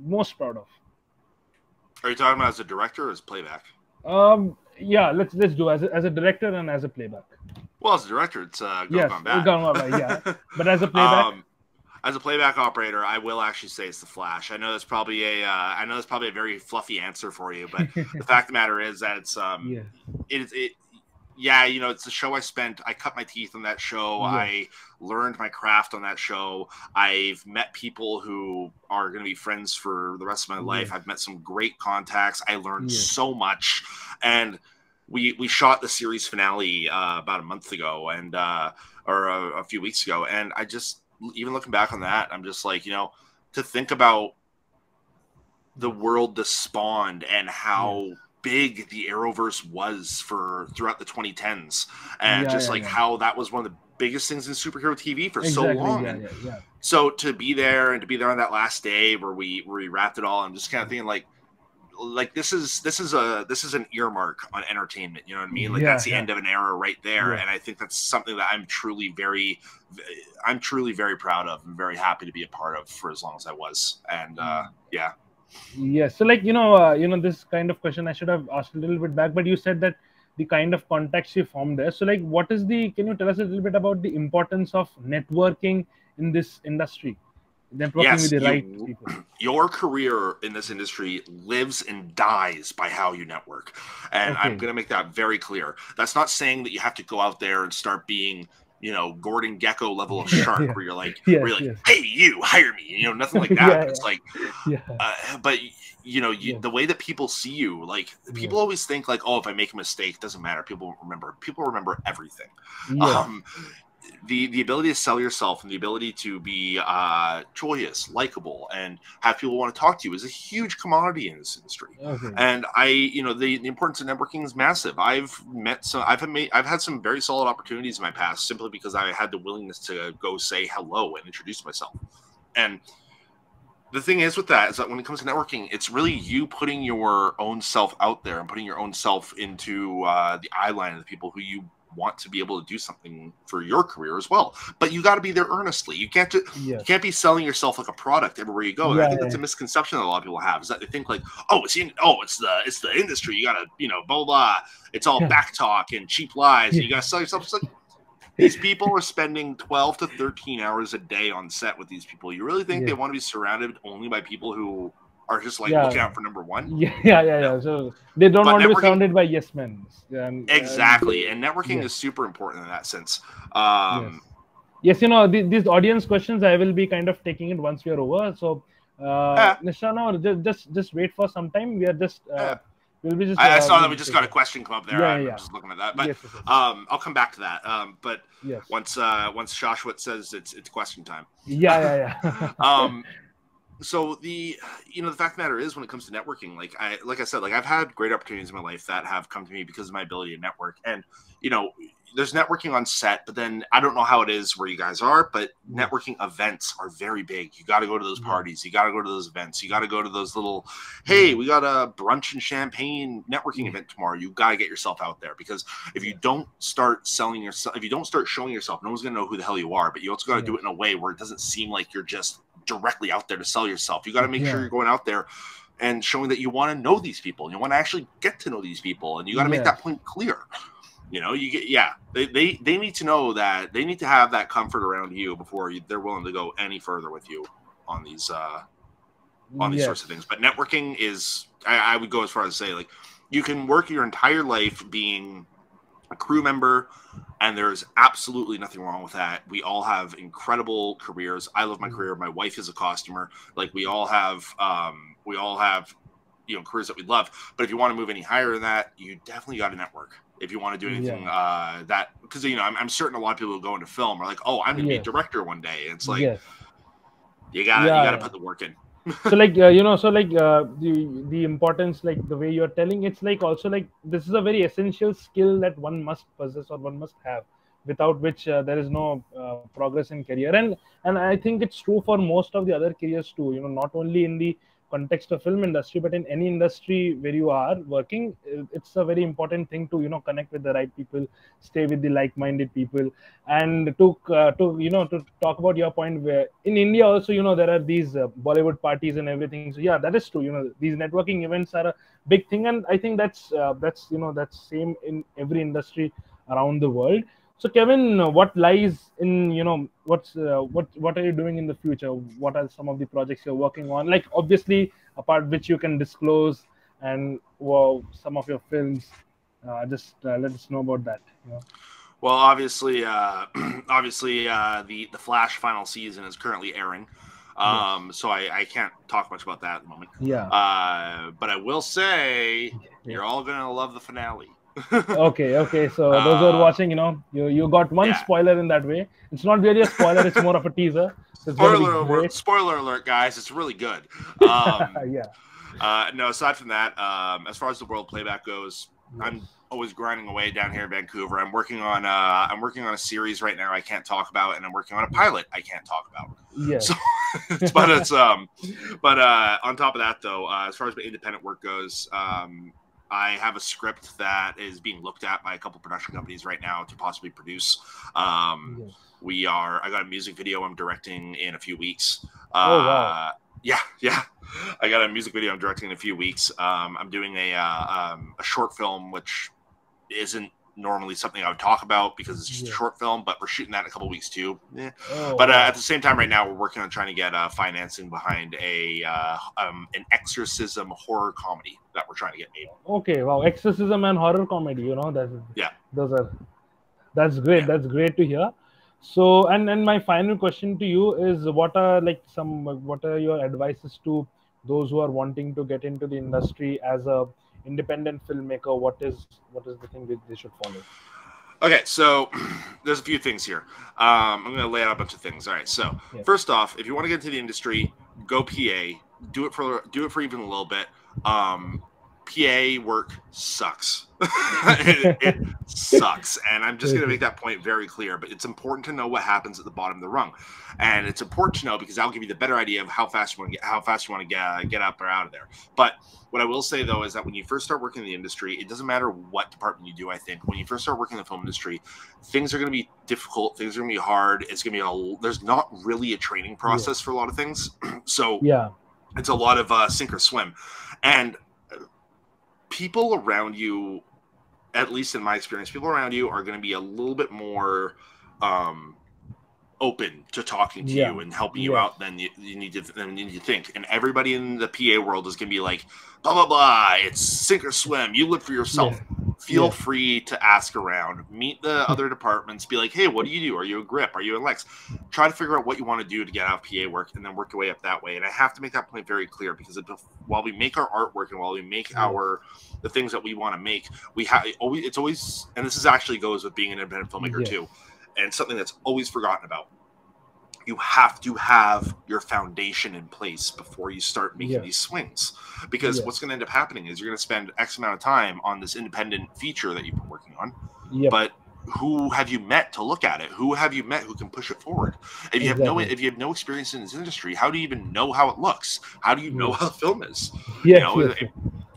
most proud of? Are you talking about as a director or as playback? Let's do as a director and as a playback. Well, as a director, it's Gone Bad. But as a playback. As a playback operator, I will actually say it's The Flash. I know that's probably a very fluffy answer for you, but the fact of the matter is that it's it's a show I cut my teeth on that show. I learned my craft on that show. I've met people who are going to be friends for the rest of my life. I've met some great contacts. I learned so much. And we shot the series finale about a month ago, and or a few weeks ago, and I just, even looking back on that, I'm just like, you know, to think about the world this spawned and how big the Arrowverse was for throughout the 2010s, and just like how that was one of the biggest things in superhero TV for so long. So to be there, and to be there on that last day where we wrapped it all, I'm just kind of thinking like this is an earmark on entertainment, you know what I mean? Like that's the end of an era right there. And I think that's something that I'm truly very proud of and very happy to be a part of for as long as I was. And Yes. So like, this kind of question I should have asked a little bit back, but you said that the kind of contacts you formed there. So like, can you tell us a little bit about the importance of networking in this industry? Networking with the right people. Your career in this industry lives and dies by how you network. And I'm going to make that very clear. That's not saying that you have to go out there and start being, you know, Gordon Gekko level of shark where you're like, hey, you hire me, you know, nothing like that. It's like, but you know, the way that people see you, like people always think like, oh, if I make a mistake, it doesn't matter. People remember everything. The ability to sell yourself and the ability to be joyous, likable, and have people want to talk to you is a huge commodity in this industry. And the importance of networking is massive. I've had some very solid opportunities in my past simply because I had the willingness to go say hello and introduce myself. And the thing is with that is that when it comes to networking, it's really you putting your own self out there and putting your own self into the eye line of the people who you want to be able to do something for your career as well. But you got to be there earnestly. You can't you can't be selling yourself like a product everywhere you go. And I think that's a misconception that a lot of people have, is that they think like, it's the industry. You got to, blah, blah. It's all back talk and cheap lies. And you got to sell yourself. It's like, these people are spending 12 to 13 hours a day on set with these people. You really think they want to be surrounded only by people who are just like looking out for number one? No. So they don't want to be surrounded by yes men. Exactly. And networking is super important in that sense. Yes, these audience questions, I will be kind of taking it once we are over. So, Nishana, just wait for some time. We are just... I saw that we just got a question come up there. I'm just looking at that, but I'll come back to that. But once Shashwat says it's question time. So the fact of the matter is, when it comes to networking, like I said, I've had great opportunities in my life that have come to me because of my ability to network. And there's networking on set, but then I don't know how it is where you guys are, but networking events are very big. You got to go to those parties. You got to go to those events. You got to go to those little, hey, we got a brunch and champagne networking event tomorrow. You got to get yourself out there, because if you don't start selling yourself, if you don't start showing yourself, no one's going to know who the hell you are. But you also got to do it in a way where it doesn't seem like you're just directly out there to sell yourself. You got to make sure you're going out there and showing that you want to know these people. You want to actually get to know these people, and you got to make that point clear. They need to know that they need to have that comfort around you before they're willing to go any further with you on these sorts of things. But networking is, I would go as far as to say, like, you can work your entire life being a crew member, and there's absolutely nothing wrong with that. We all have incredible careers. I love my career. My wife is a costumer. Like, we all have careers that we love. But if you want to move any higher than that, you definitely got to network. If you want to do anything because I'm certain a lot of people who go into film are like, oh, I'm gonna be a director one day. It's like you gotta put the work in. So like the importance, like the way you're telling, it's like also like this is a very essential skill that one must possess or one must have, without which there is no progress in career. And I think it's true for most of the other careers too, not only in the context of film industry, but in any industry where you are working, it's a very important thing to connect with the right people, stay with the like-minded people. And to talk about your point, where in India also there are these Bollywood parties and everything. So yeah, that is true. These networking events are a big thing, and I think that's same in every industry around the world. So Kevin, what lies in what are you doing in the future? What are some of the projects you're working on? Like, obviously, apart which you can disclose, and some of your films. Just let us know about that. Well, obviously, the Flash final season is currently airing. So I can't talk much about that at the moment. But I will say you're all gonna love the finale. Okay. So those who are watching, you got one spoiler in that way. It's not really a spoiler; it's more of a teaser. So it's going to be great. Spoiler alert, guys! It's really good. Yeah. No, aside from that, as far as the world playback goes, I'm always grinding away down here in Vancouver. I'm working on a series right now I can't talk about, and I'm working on a pilot I can't talk about. Yes. So, but on top of that, though, as far as my independent work goes, I have a script that is being looked at by a couple production companies right now to possibly produce. I got a music video I'm directing in a few weeks. Oh wow. Yeah. I got a music video I'm directing in a few weeks. I'm doing a short film, which isn't normally something I would talk about because it's just a short film, but we're shooting that in a couple of weeks too. But at the same time, right now, we're working on trying to get financing behind an exorcism horror comedy that we're trying to get made. Okay, wow, exorcism and horror comedy. That's great. Yeah. That's great to hear. So, and my final question to you is, what are your advices to those who are wanting to get into the industry as a independent filmmaker? What is the thing that they should follow? Okay, so there's a few things here. I'm going to lay out a bunch of things. All right, so first off, if you want to get into the industry, go PA. Do it for even a little bit. PA work sucks. it sucks, and I'm just going to make that point very clear. But it's important to know what happens at the bottom of the rung, and it's important to know because that'll give you the better idea of how fast you want to get up or out of there. But what I will say though is that when you first start working in the industry, it doesn't matter what department you do. I think when you first start working in the film industry, things are going to be difficult. Things are going to be hard. It's going to be there's not really a training process for a lot of things. So it's a lot of sink or swim, and people around you, at least in my experience, people around you are going to be a little bit more open to talking to you and helping you out than you need to think. And everybody in the PA world is going to be like, blah, blah, blah. It's sink or swim. You look for yourself. Feel free to ask around. Meet the other departments. Be like, hey, what do you do? Are you a grip? Are you a Lex? Try to figure out what you want to do to get out of PA work and then work your way up that way. And I have to make that point very clear because while we make our artwork and while we make the things that we want to make, it's always, and this actually goes with being an independent filmmaker too, and something that's always forgotten about. You have to have your foundation in place before you start making these swings, because what's going to end up happening is you're going to spend X amount of time on this independent feature that you've been working on, but who have you met to look at it? Who have you met who can push it forward? If you have no experience in this industry, how do you even know how it looks? How do you know how the film is?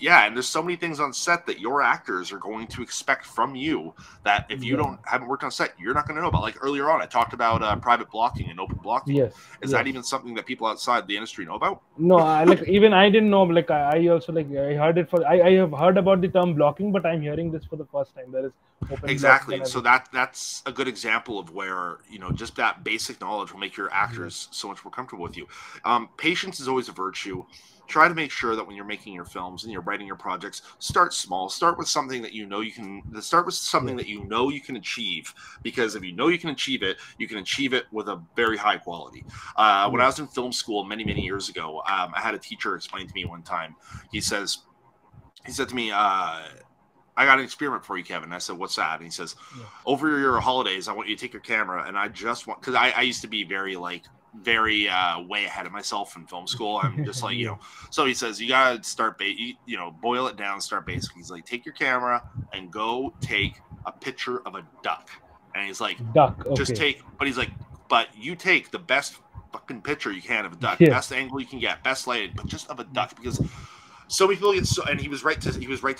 And there's so many things on set that your actors are going to expect from you that if you haven't worked on set, you're not going to know about. Like earlier on, I talked about private blocking and open blocking. Is that even something that people outside the industry know about? No, even I didn't know. Like I also I heard it I have heard about the term blocking, but I'm hearing this for the first time. There is open blocking. So that's a good example of where just that basic knowledge will make your actors so much more comfortable with you. Patience is always a virtue. Try to make sure that when you're making your films and you're writing your projects, start small. Start with something that you can achieve, because if you know you can achieve it with a very high quality. When I was in film school many years ago, I had a teacher explain to me one time. He said to me, I got an experiment for you, Kevin. And I said, what's that? And he says, over your holidays, I want you to take your camera, and I just want, because I used to be very way ahead of myself in film school. I'm just like, so he says, you gotta start boil it down, start basic. He's like, take your camera and go take a picture of a duck. And he's like, but you take the best fucking picture you can of a duck, best angle you can get, best lighting, but just of a duck, because so many people get and he was right to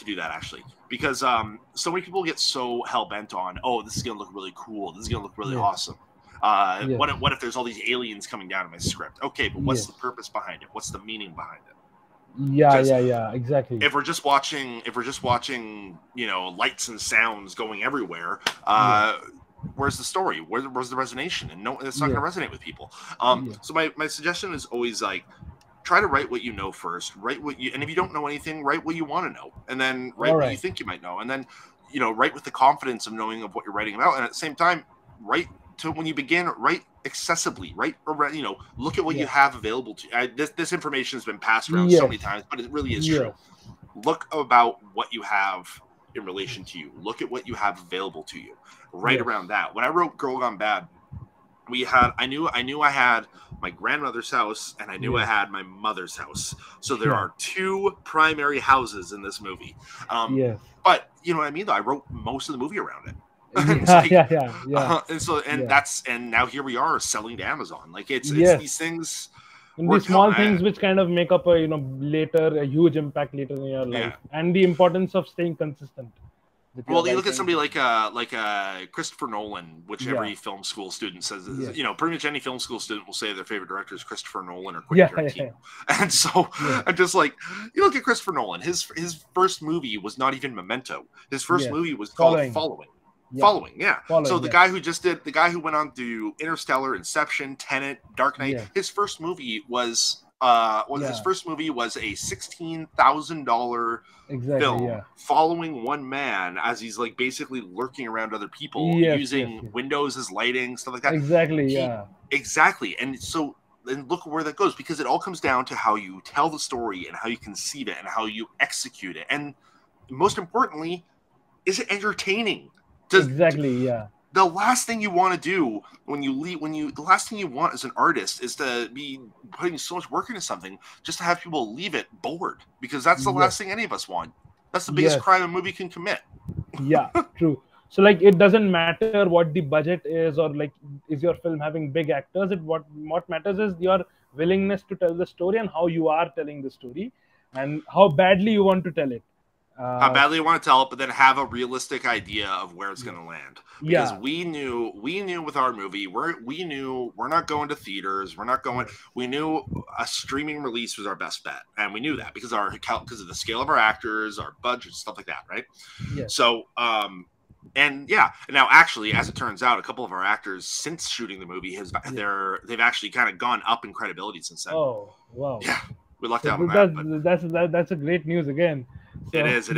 do that, actually, because so many people get so hell-bent on, oh, this is gonna look really cool, this is gonna look really awesome. What if there's all these aliens coming down in my script? Okay, but what's the purpose behind it? What's the meaning behind it? Exactly. If we're just watching, lights and sounds going everywhere, where's the story? Where's the resonation? And no, it's not going to resonate with people. So my suggestion is always try to write what you know first. And if you don't know anything, write what you want to know, and then write what you think you might know, and then write with the confidence of knowing of what you're writing about, and at the same time, write. To when you begin, write accessibly, right? Or, look at what you have available to you. This information has been passed around so many times, but it really is true. Look about what you have in relation to you. Look at what you have available to you. Right around that. When I wrote Girl Gone Bad, I knew I had my grandmother's house and I knew I had my mother's house. So there are two primary houses in this movie. But you know what I mean, though? I wrote most of the movie around it. And now here we are selling to Amazon. Like it's these things. And these small things which kind of make up a a huge impact later in your life, and the importance of staying consistent. Well, you look at somebody like Christopher Nolan, which every film school student says, pretty much any film school student will say their favorite director is Christopher Nolan or Quentin Tarantino. And so I'm just like, you look at Christopher Nolan, his first movie was not even Memento. His first movie was called Following. So the guy who went on to Interstellar, Inception, Tenet, Dark Knight, his first movie was a $16,000 film following one man as he's like basically lurking around other people, using windows as lighting, stuff like that. Exactly. And so then look where that goes, because it all comes down to how you tell the story and how you conceive it and how you execute it. And most importantly, is it entertaining? The last thing you want to do the last thing you want as an artist is to be putting so much work into something just to have people leave it bored, because that's the last thing any of us want. That's the biggest crime a movie can commit. True. So like, it doesn't matter what the budget is, or like, is your film having big actors? What matters is your willingness to tell the story and how you are telling the story and how badly you want to tell it. How badly you want to tell it, but then have a realistic idea of where it's going to land. Because we knew with our movie, we're not going to theaters. We knew a streaming release was our best bet, and we knew that because of the scale of our actors, our budget, stuff like that, right? So, now actually, as it turns out, a couple of our actors since shooting the movie they've actually kind of gone up in credibility since then. Oh wow! Yeah, we lucked out on that. That's a great news again. So, it is. So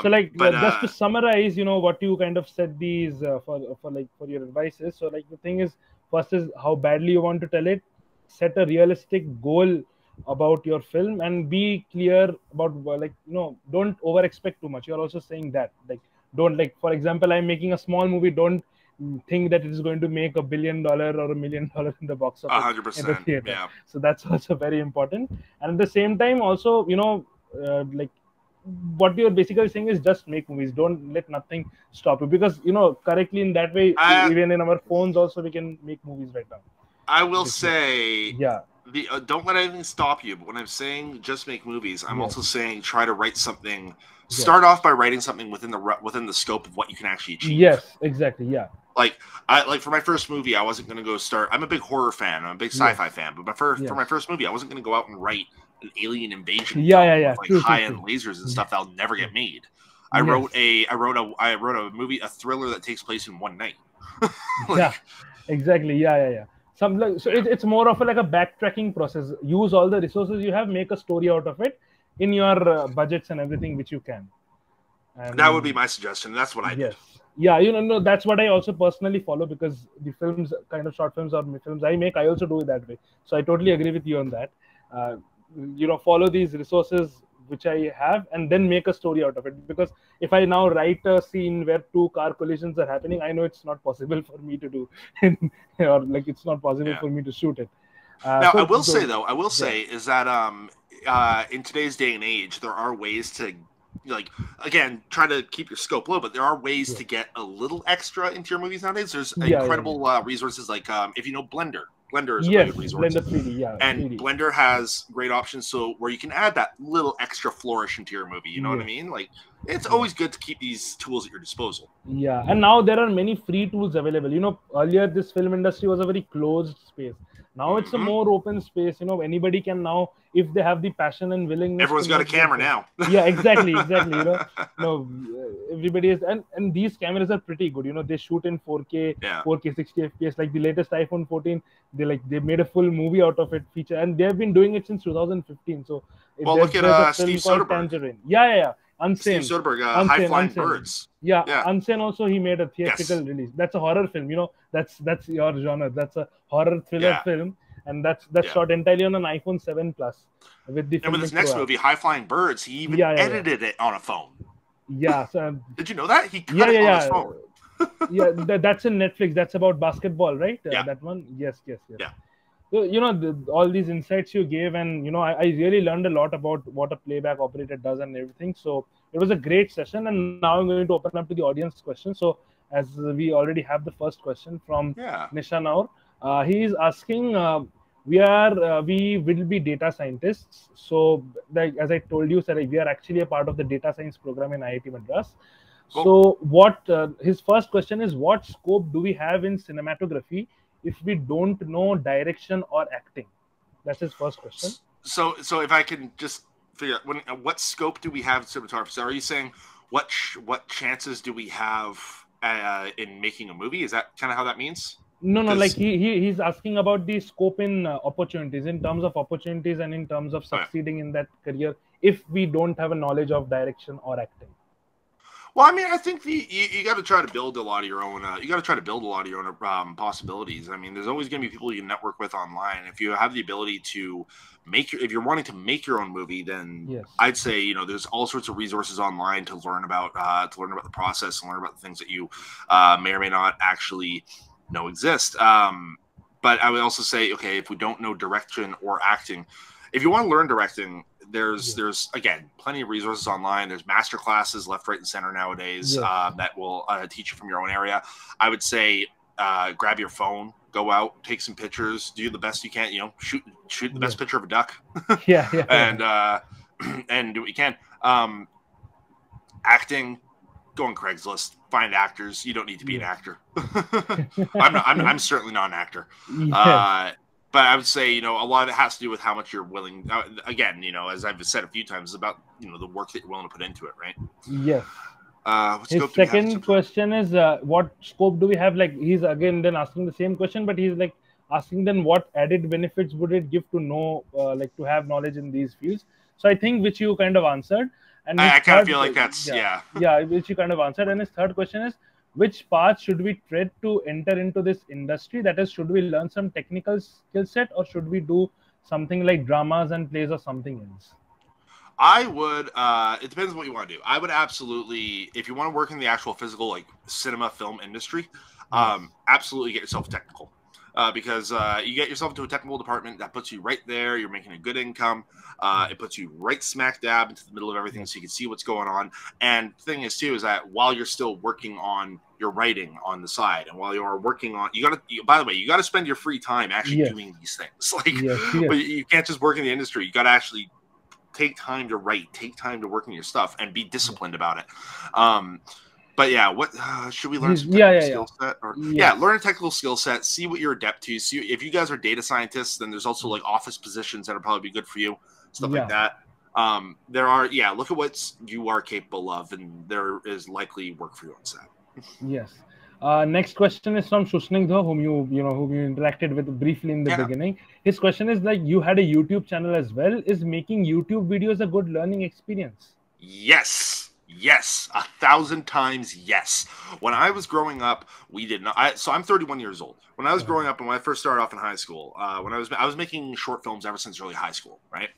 like, just to summarize, what you kind of said these for your advice is. So like, the thing is, first is how badly you want to tell it. Set a realistic goal about your film and be clear about don't over expect too much. You're also saying that don't, for example, I'm making a small movie. Don't think that it is going to make $1 billion or $1 million in the box office 100%, in the theater. Yeah. So that's also very important. And at the same time, also, what you're basically saying is just make movies. Don't let nothing stop you, because correctly in that way, even in our phones also we can make movies right now. I will say, don't let anything stop you. But when I'm saying just make movies, I'm also saying try to write something. Start off by writing something within the scope of what you can actually achieve. Yes, exactly. Yeah. Like for my first movie, I wasn't going to go start. I'm a big horror fan. I'm a big sci-fi fan. But for my first movie, I wasn't going to go out and write an alien invasion film with high-end lasers and stuff that'll never get made. I wrote a movie, a thriller that takes place in one night. Exactly. So it's more of a backtracking process. Use all the resources you have, make a story out of it in your budgets and everything which you can. And that would be my suggestion. That's what I did. Yeah, that's what I also personally follow, because the films, kind of short films or films I make, I also do it that way. So I totally agree with you on that. Follow these resources which I have and then make a story out of it. Because if I now write a scene where 2 car collisions are happening, I know it's not possible for me to do, or it's not possible for me to shoot it. Now, I will say is that in today's day and age, there are ways to, again, try to keep your scope low, but there are ways to get a little extra into your movies nowadays. There's incredible resources like, if you know Blender. Blender is a great resource. Blender 3D, and 3D. Blender has great options, so where you can add that little extra flourish into your movie. You know what I mean? Like, it's always good to keep these tools at your disposal. Yeah, and now there are many free tools available. Earlier this film industry was a very closed space. Now it's a more open space. Anybody can now, if they have the passion and willingness. Everyone's got a camera now. Yeah, exactly. Everybody is, and these cameras are pretty good. They shoot in 4K, 4K 60 FPS. Like the latest iPhone 14, they made a full movie out of it, feature, and they have been doing it since 2015. So look at Steve Soderbergh. Tangerine. Yeah. Unsane. Steve Soderbergh, High Flying Birds. Yeah, Unsane also, he made a theatrical release. That's a horror film. That's your genre. That's a horror thriller film, and that's shot entirely on an iPhone 7 Plus with the. And with his next movie, High Flying Birds, he even edited it on a phone. Yeah. So Did you know that he cut yeah, it yeah, on his yeah. phone? Yeah, that's in Netflix. That's about basketball, right? Yeah, That one. Yes, yes, yes. yeah. So, all these insights you gave, and I really learned a lot about what a playback operator does and everything. So it was a great session, and now I'm going to open up to the audience questions. So as we already have the first question from Yeah. Nisha Naur, he is asking. We will be data scientists. So, like as I told you, sir, we are actually a part of the data science program in IIT Madras. Cool. So, what his first question is, what scope do we have in cinematography if we don't know direction or acting? That's his first question. So if I can just figure out what scope do we have in cinematography? So are you saying what chances do we have in making a movie? Is that kind of how that means? No, no, like he's asking about the scope in opportunities, in terms of opportunities and in terms of Okay. succeeding in that career if we don't have a knowledge of direction or acting. Well, I mean, I think you got to try to build a lot of your own. You got to try to build a lot of your own possibilities. I mean, there's always going to be people you network with online. If you have the ability to if you're wanting to make your own movie, then Yes. I'd say there's all sorts of resources online to learn about the process and learn about the things that you may or may not actually know exist. But I would also say, okay, if we don't know direction or acting, if you want to learn directing, there's again plenty of resources online. There's master classes left, right, and center nowadays that will teach you from your own area. I would say grab your phone, go out, take some pictures, do the best you can. Shoot the best picture of a duck. And do what you can. Acting, go on Craigslist, find actors. You don't need to be an actor. I'm certainly not an actor. But I would say, a lot of it has to do with how much you're willing. Again, as I've said a few times, about the work that you're willing to put into it, right? Yes. His second question is, what scope do we have? Like, he's again then asking the same question, but he's like asking then what added benefits would it give to know, like to have knowledge in these fields. So I think which you kind of answered. And I kind of feel like that's which you kind of answered. And his third question is, which path should we tread to enter into this industry? That is, should we learn some technical skill set, or should we do something like dramas and plays or something else? I would, it depends on what you want to do. I would absolutely, if you want to work in the actual physical, like cinema film industry, absolutely get yourself technical. Because you get yourself into a technical department that puts you right there. You're making a good income. It puts you right smack dab into the middle of everything, so you can see what's going on. And the thing is, too, is that while you're still working on your writing on the side, and while you are working on, by the way, you got to spend your free time actually doing these things. But you can't just work in the industry. You got to actually take time to write, take time to work on your stuff, and be disciplined about it. But yeah, what should we learn? Some technical skill set, or learn a technical skill set. See what you're adept to. See if you guys are data scientists, then there's also like office positions that will probably be good for you, stuff like that. There are look at what you are capable of, and there is likely work for you on set. Yes. Next question is from Shushnigdha, whom you interacted with briefly in the beginning. His question is like, you had a YouTube channel as well. Is making YouTube videos a good learning experience? Yes, 1,000 times yes. When I was growing up, we did not. So I'm 31 years old. When I was growing up, and when I first started off in high school, when I was making short films ever since early high school, right?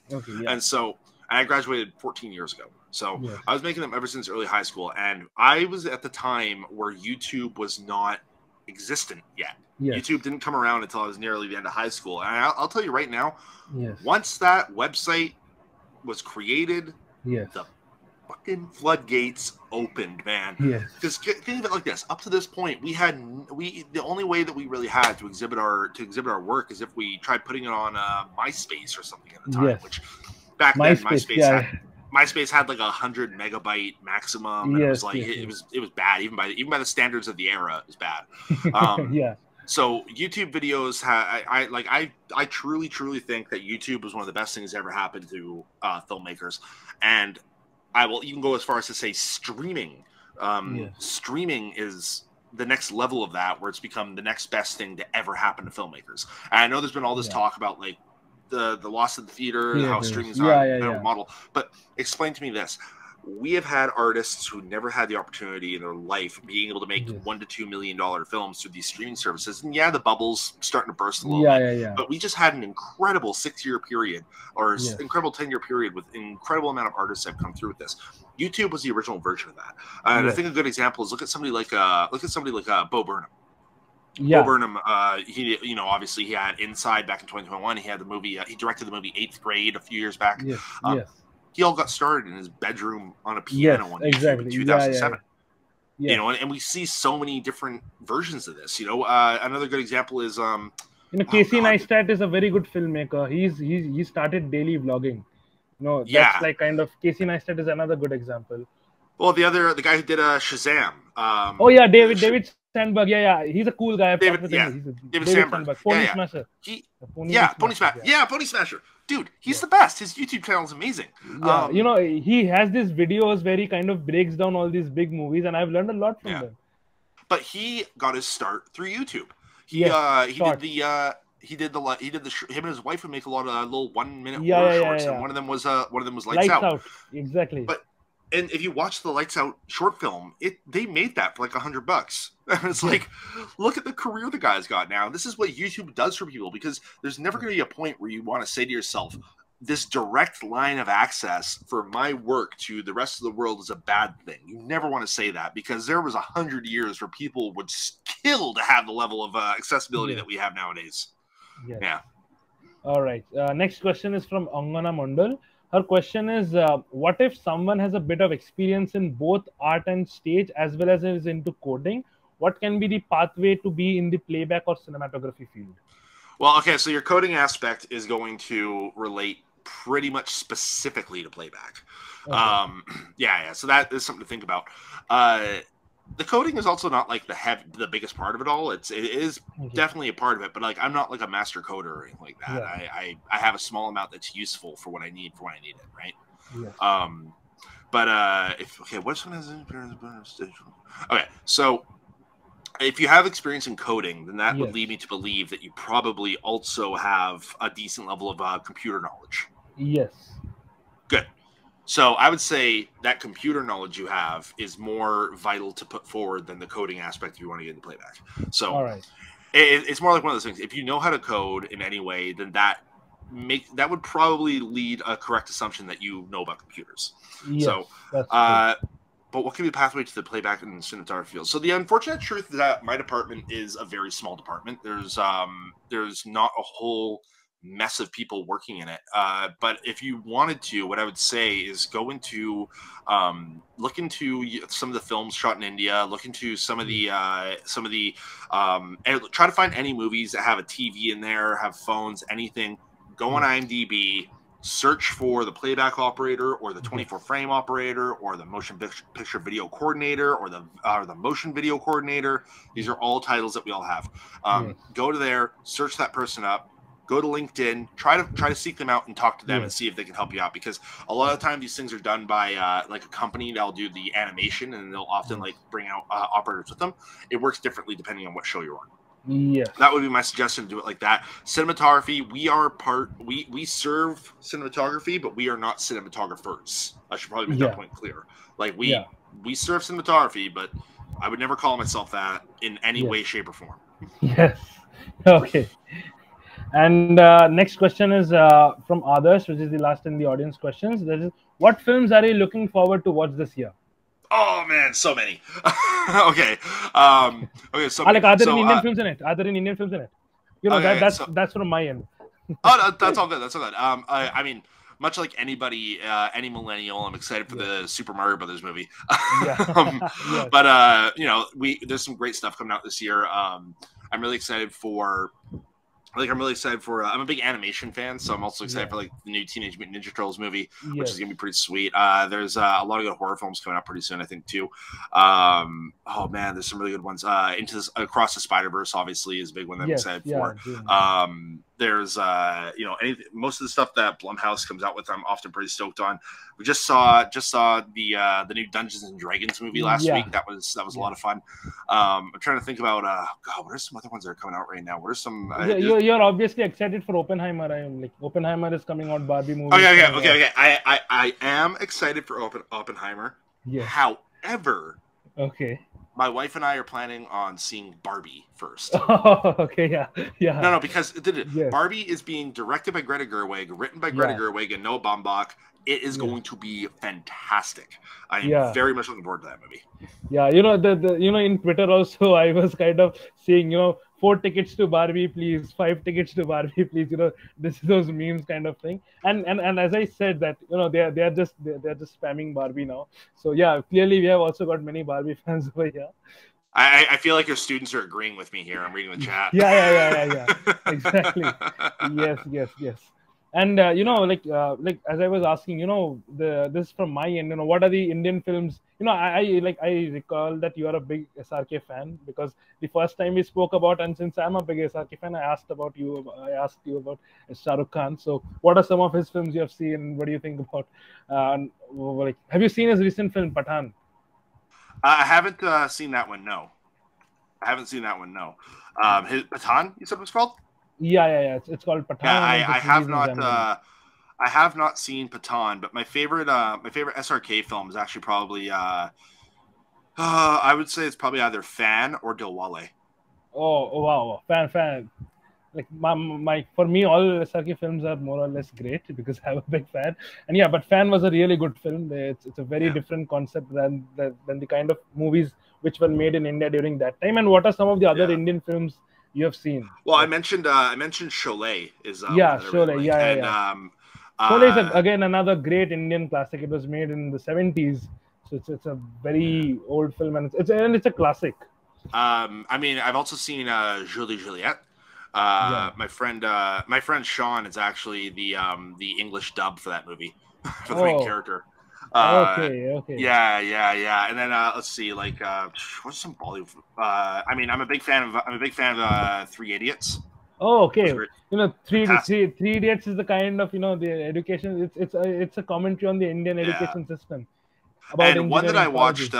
And so I graduated 14 years ago. So I was making them ever since early high school, and I was at the time where YouTube was not existent yet. YouTube didn't come around until I was nearly the end of high school. And I'll tell you right now, once that website was created, the fucking floodgates opened, man. Because think of it like this: up to this point, the only way that we really had to exhibit our work is if we tried putting it on MySpace or something at the time. Which back then MySpace had like 100 megabyte maximum. And it was like it was bad even by the standards of the era. It was bad. So YouTube videos, I truly think that YouTube was one of the best things that ever happened to filmmakers, and I will even go as far as to say streaming. Streaming is the next level of that, where it's become the next best thing to ever happen to filmmakers. And I know there's been all this talk about like the loss of the theater, how streaming is a better model. But explain to me this: we have had artists who never had the opportunity in their life being able to make $1 to $2 million films through these streaming services. And yeah, the bubble's starting to burst a little bit. But we just had an incredible 6-year period or incredible 10-year period with an incredible amount of artists that have come through with this. YouTube was the original version of that. And I think a good example is look at somebody like Bo Burnham. Bo Burnham, he, you know, obviously he had Inside back in 2021. He had the movie, he directed the movie 8th Grade a few years back. He all got started in his bedroom on a piano on YouTube in 2007. You know, and we see so many different versions of this. You know, another good example is you know, Casey Neistat is a very good filmmaker. He started daily vlogging. No, that's like kind of Casey Neistat is another good example. Well, the guy who did Shazam. David Sandberg. He's a cool guy. David Sandberg. Pony Smasher. Pony Smasher. Dude, he's the best. His YouTube channel is amazing. You know, he has these videos where he kind of breaks down all these big movies, and I've learned a lot from them. But he got his start through YouTube. He did him and his wife would make a lot of little 1-minute horror shorts, and one of them was Lights Out. Exactly. And if you watch the Lights Out short film, they made that for like $100. And it's like, look at the career the guy's got now. This is what YouTube does for people, because there's never going to be a point where you want to say to yourself, this direct line of access for my work to the rest of the world is a bad thing. You never want to say that, because there was 100 years where people would kill to have the level of accessibility that we have nowadays. All right. Next question is from Angana Mondal. Her question is, what if someone has a bit of experience in both art and stage as well as is into coding? What can be the pathway to be in the playback or cinematography field? Well, okay, so your coding aspect is going to relate pretty much specifically to playback. So that is something to think about. The coding is also not like the biggest part of it all. It is definitely a part of it, but like I'm not like a master coder or anything like that. I have a small amount that's useful for what I need it, right? What's okay, so if you have experience in coding, then that would lead me to believe that you probably also have a decent level of computer knowledge. Yes. Good. So I would say that computer knowledge you have is more vital to put forward than the coding aspect if you want to get into playback. So it's more like one of those things. If you know how to code in any way, then that would probably lead a correct assumption that you know about computers. Yes, but what can be the pathway to the playback and cinematography field? So the unfortunate truth is that my department is a very small department. There's not a whole mess of people working in it. But if you wanted to, what I would say is go into, look into some of the films shot in India, look into some of the, and try to find any movies that have a TV in there, have phones, anything. Go on IMDb, search for the playback operator or the 24 frame operator or the motion picture video coordinator or the motion video coordinator. These are all titles that we all have. Go to there, search that person up, go to LinkedIn, try to seek them out and talk to them and see if they can help you out, because a lot of the time these things are done by like a company that'll do the animation, and they'll often like bring out operators with them. It works differently depending on what show you're on. Yes, that would be my suggestion, to do it like that. Cinematography, we serve cinematography, but we are not cinematographers. I should probably make that point clear. Like we serve cinematography, but I would never call myself that in any way, shape, or form. Yes. Okay. And next question is from Adarsh, which is the last in the audience questions. That is, what films are you looking forward to watch this year? Oh man, so many. Okay. So like, are there any Indian films in it? Are there any Indian films in it? You know, that's from my end. That's all good. That's all good. I mean, much like anybody, any millennial, I'm excited for the Super Mario Brothers movie. But you know, there's some great stuff coming out this year. I'm really excited for. I'm a big animation fan, so I'm also excited for like the new Teenage Mutant Ninja Turtles movie, which is gonna be pretty sweet. There's a lot of good horror films coming out pretty soon, I think, too. Oh man, there's some really good ones. Across the Spider-Verse obviously is a big one that I'm excited for. There's most of the stuff that Blumhouse comes out with, I'm often pretty stoked on. We just saw the new Dungeons and Dragons movie last week. That was a lot of fun. I'm trying to think about what are some other ones that are coming out right now? What are some? You're obviously excited for Oppenheimer. I'm like, Oppenheimer is coming out. Barbie movie. Okay. I am excited for Oppenheimer. Yes. However, okay. My wife and I are planning on seeing Barbie first. Oh, okay, yeah. No, because Barbie is being directed by Greta Gerwig, written by Greta Gerwig and Noah Baumbach. It is going to be fantastic. I am very much looking forward to that movie. Yeah, in Twitter also, I was kind of saying, 4 tickets to Barbie, please. 5 tickets to Barbie, please. This is those memes kind of thing. And as I said that, they're just spamming Barbie now. So yeah, clearly we have also got many Barbie fans over here. I feel like your students are agreeing with me here. I'm reading the chat. Yeah. Exactly. Yes. And like as I was asking, this from my end, what are the Indian films? I recall that you are a big SRK fan, because the first time we spoke about, and since I'm a big SRK fan, I asked you about Shah Rukh Khan. So what are some of his films you have seen? What do you think about? Have you seen his recent film Pathaan? I haven't seen that one. No, I haven't seen that one. No, his Pathaan, you said it was called? Yeah. It's called Pathaan. Yeah, I have not. I have not seen Pathaan, but my favorite SRK film is actually probably. I would say it's probably either Fan or Dilwale. Oh wow, Fan. Like for me, all SRK films are more or less great because I'm a big fan. And yeah, but Fan was a really good film. It's a very different concept than the kind of movies which were made in India during that time. And what are some of the other Indian films you have seen? Well, I mentioned Sholay is Sholay, really like. And Sholay is again another great Indian classic. It was made in the 70s, so it's a very old film, and it's a classic. I mean, I've also seen Julie Juliet. My friend Sean is actually the English dub for that movie for the main character. Okay. Yeah. And then let's see, what's some Bollywood? I mean, I'm a big fan of Three Idiots. Oh, okay. Three Idiots is the kind of the education. It's a commentary on the Indian education system. And one that I watched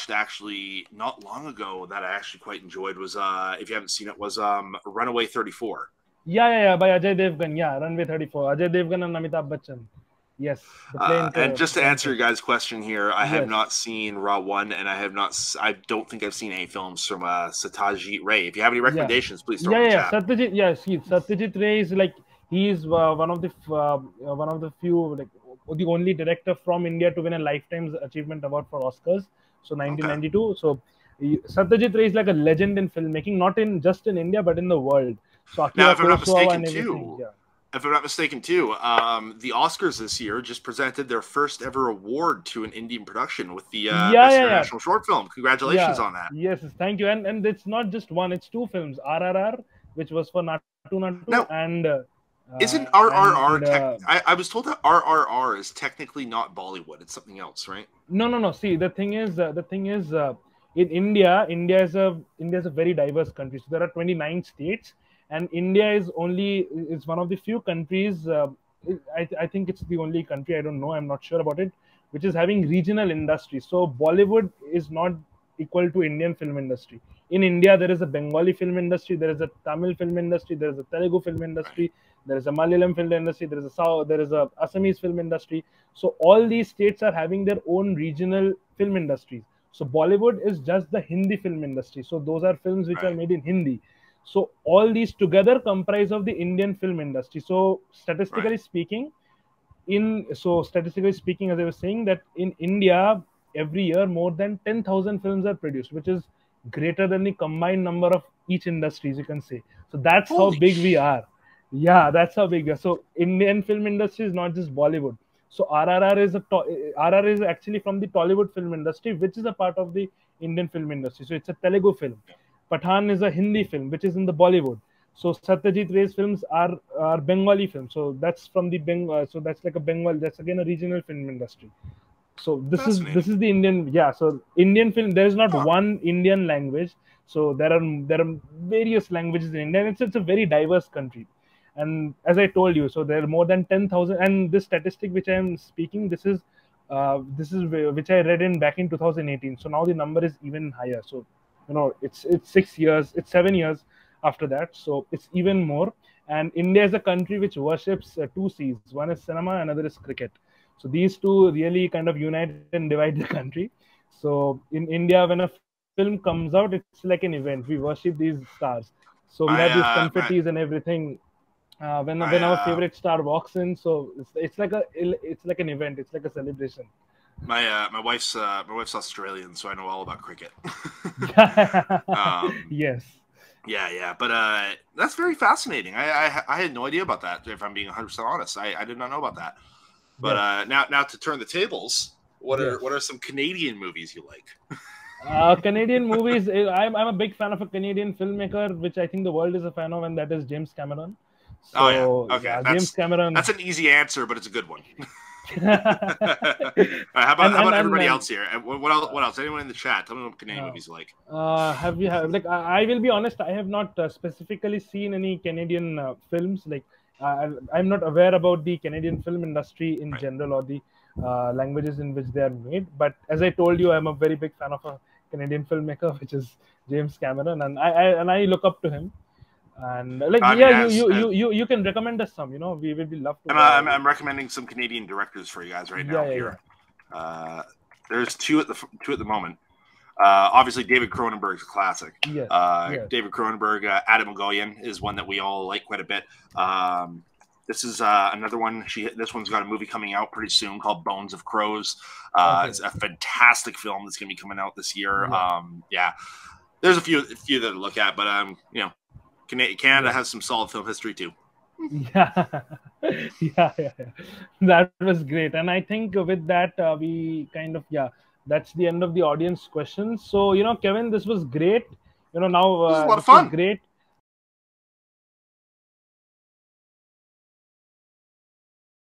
actually not long ago that I actually quite enjoyed was if you haven't seen it, was Runaway 34. Yeah, by Ajay Devgan. Yeah, Runway 34. Ajay Devgan and Amitabh Bachchan. Yes. And just to answer your guys' question here, I have not seen Raw 1, and I don't think I've seen any films from Satyajit Ray. If you have any recommendations, please throw in the chat. Satyajit Ray is he's one of the few, the only director from India to win a Lifetime Achievement Award for Oscars. So 1992. Okay. So Satyajit Ray is like a legend in filmmaking, not just in India, but in the world. So now, if I'm not mistaken, if I'm not mistaken, too, the Oscars this year just presented their first ever award to an Indian production with the Best International Short Film. Congratulations on that. Yes, thank you. And it's not just one; it's 2 films. RRR, which was for Natu Natu, and isn't RRR? I was told that RRR is technically not Bollywood; it's something else, right? No. See, the thing is, in India is a very diverse country. So there are 29 states. And India is one of the few countries, I think it's the only country, I don't know, I'm not sure about it, which is having regional industry. So Bollywood is not equal to Indian film industry. In India, there is a Bengali film industry, there is a Tamil film industry, there is a Telugu film industry, there is a Malayalam film industry, there is a Assamese film industry. So all these states are having their own regional film industries. So Bollywood is just the Hindi film industry. So those are films which are made in Hindi. So all these together comprise of the Indian film industry. So statistically speaking, as I was saying, that in India every year more than 10,000 films are produced, which is greater than the combined number of each industries, you can say. So that's how big we are. Yeah, that's how big we are. So Indian film industry is not just Bollywood. So RRR is actually from the Tollywood film industry, which is a part of the Indian film industry. So it's a Telugu film. Pathaan is a Hindi film, which is in the Bollywood. So Satyajit Ray's films are Bengali films. So that's from the Bengal. So that's like a Bengal. That's again a regional film industry. So this is the Indian. Yeah. So Indian film. There is not one Indian language. So there are various languages in India, and it's a very diverse country. And as I told you, so there are more than 10,000. And this statistic which I am speaking, this is which I read in back in 2018. So now the number is even higher. So it's 6 years, it's 7 years after that. So it's even more. And India is a country which worships two C's. One is cinema, another is cricket. So these two really kind of unite and divide the country. So in India, when a film comes out, it's like an event. We worship these stars. So we have these confettis and everything. When our favorite star walks in, so it's like an event. It's like a celebration. My wife's Australian, so I know all about cricket. Yes. Yeah, but that's very fascinating. I had no idea about that. If I'm being 100% honest, I did not know about that. But now to turn the tables, what are some Canadian movies you like? Canadian movies. I'm a big fan of a Canadian filmmaker, which I think the world is a fan of, and that is James Cameron. So, okay. James Cameron. That's an easy answer, but it's a good one. How about everybody else here? What else? Anyone in the chat? Tell me what Canadian movies you like. I will be honest. I have not specifically seen any Canadian films. Like I'm not aware about the Canadian film industry in general, or the languages in which they are made. But as I told you, I'm a very big fan of a Canadian filmmaker, which is James Cameron, and I look up to him. And you can recommend us some. We will be love to. I'm recommending some Canadian directors for you guys right now. Here, there's two at the moment. Obviously, David Cronenberg's a classic. David Cronenberg, Adam Mogollon is one that we all like quite a bit. This is another one. This one's got a movie coming out pretty soon called Bones of Crows. It's a fantastic film that's going to be coming out this year. There's a few that to look at, but Canada has some solid film history too. Yeah. That was great, and I think with that we kind of that's the end of the audience questions. So Kevin, this was great. Now this was a lot of fun. Great.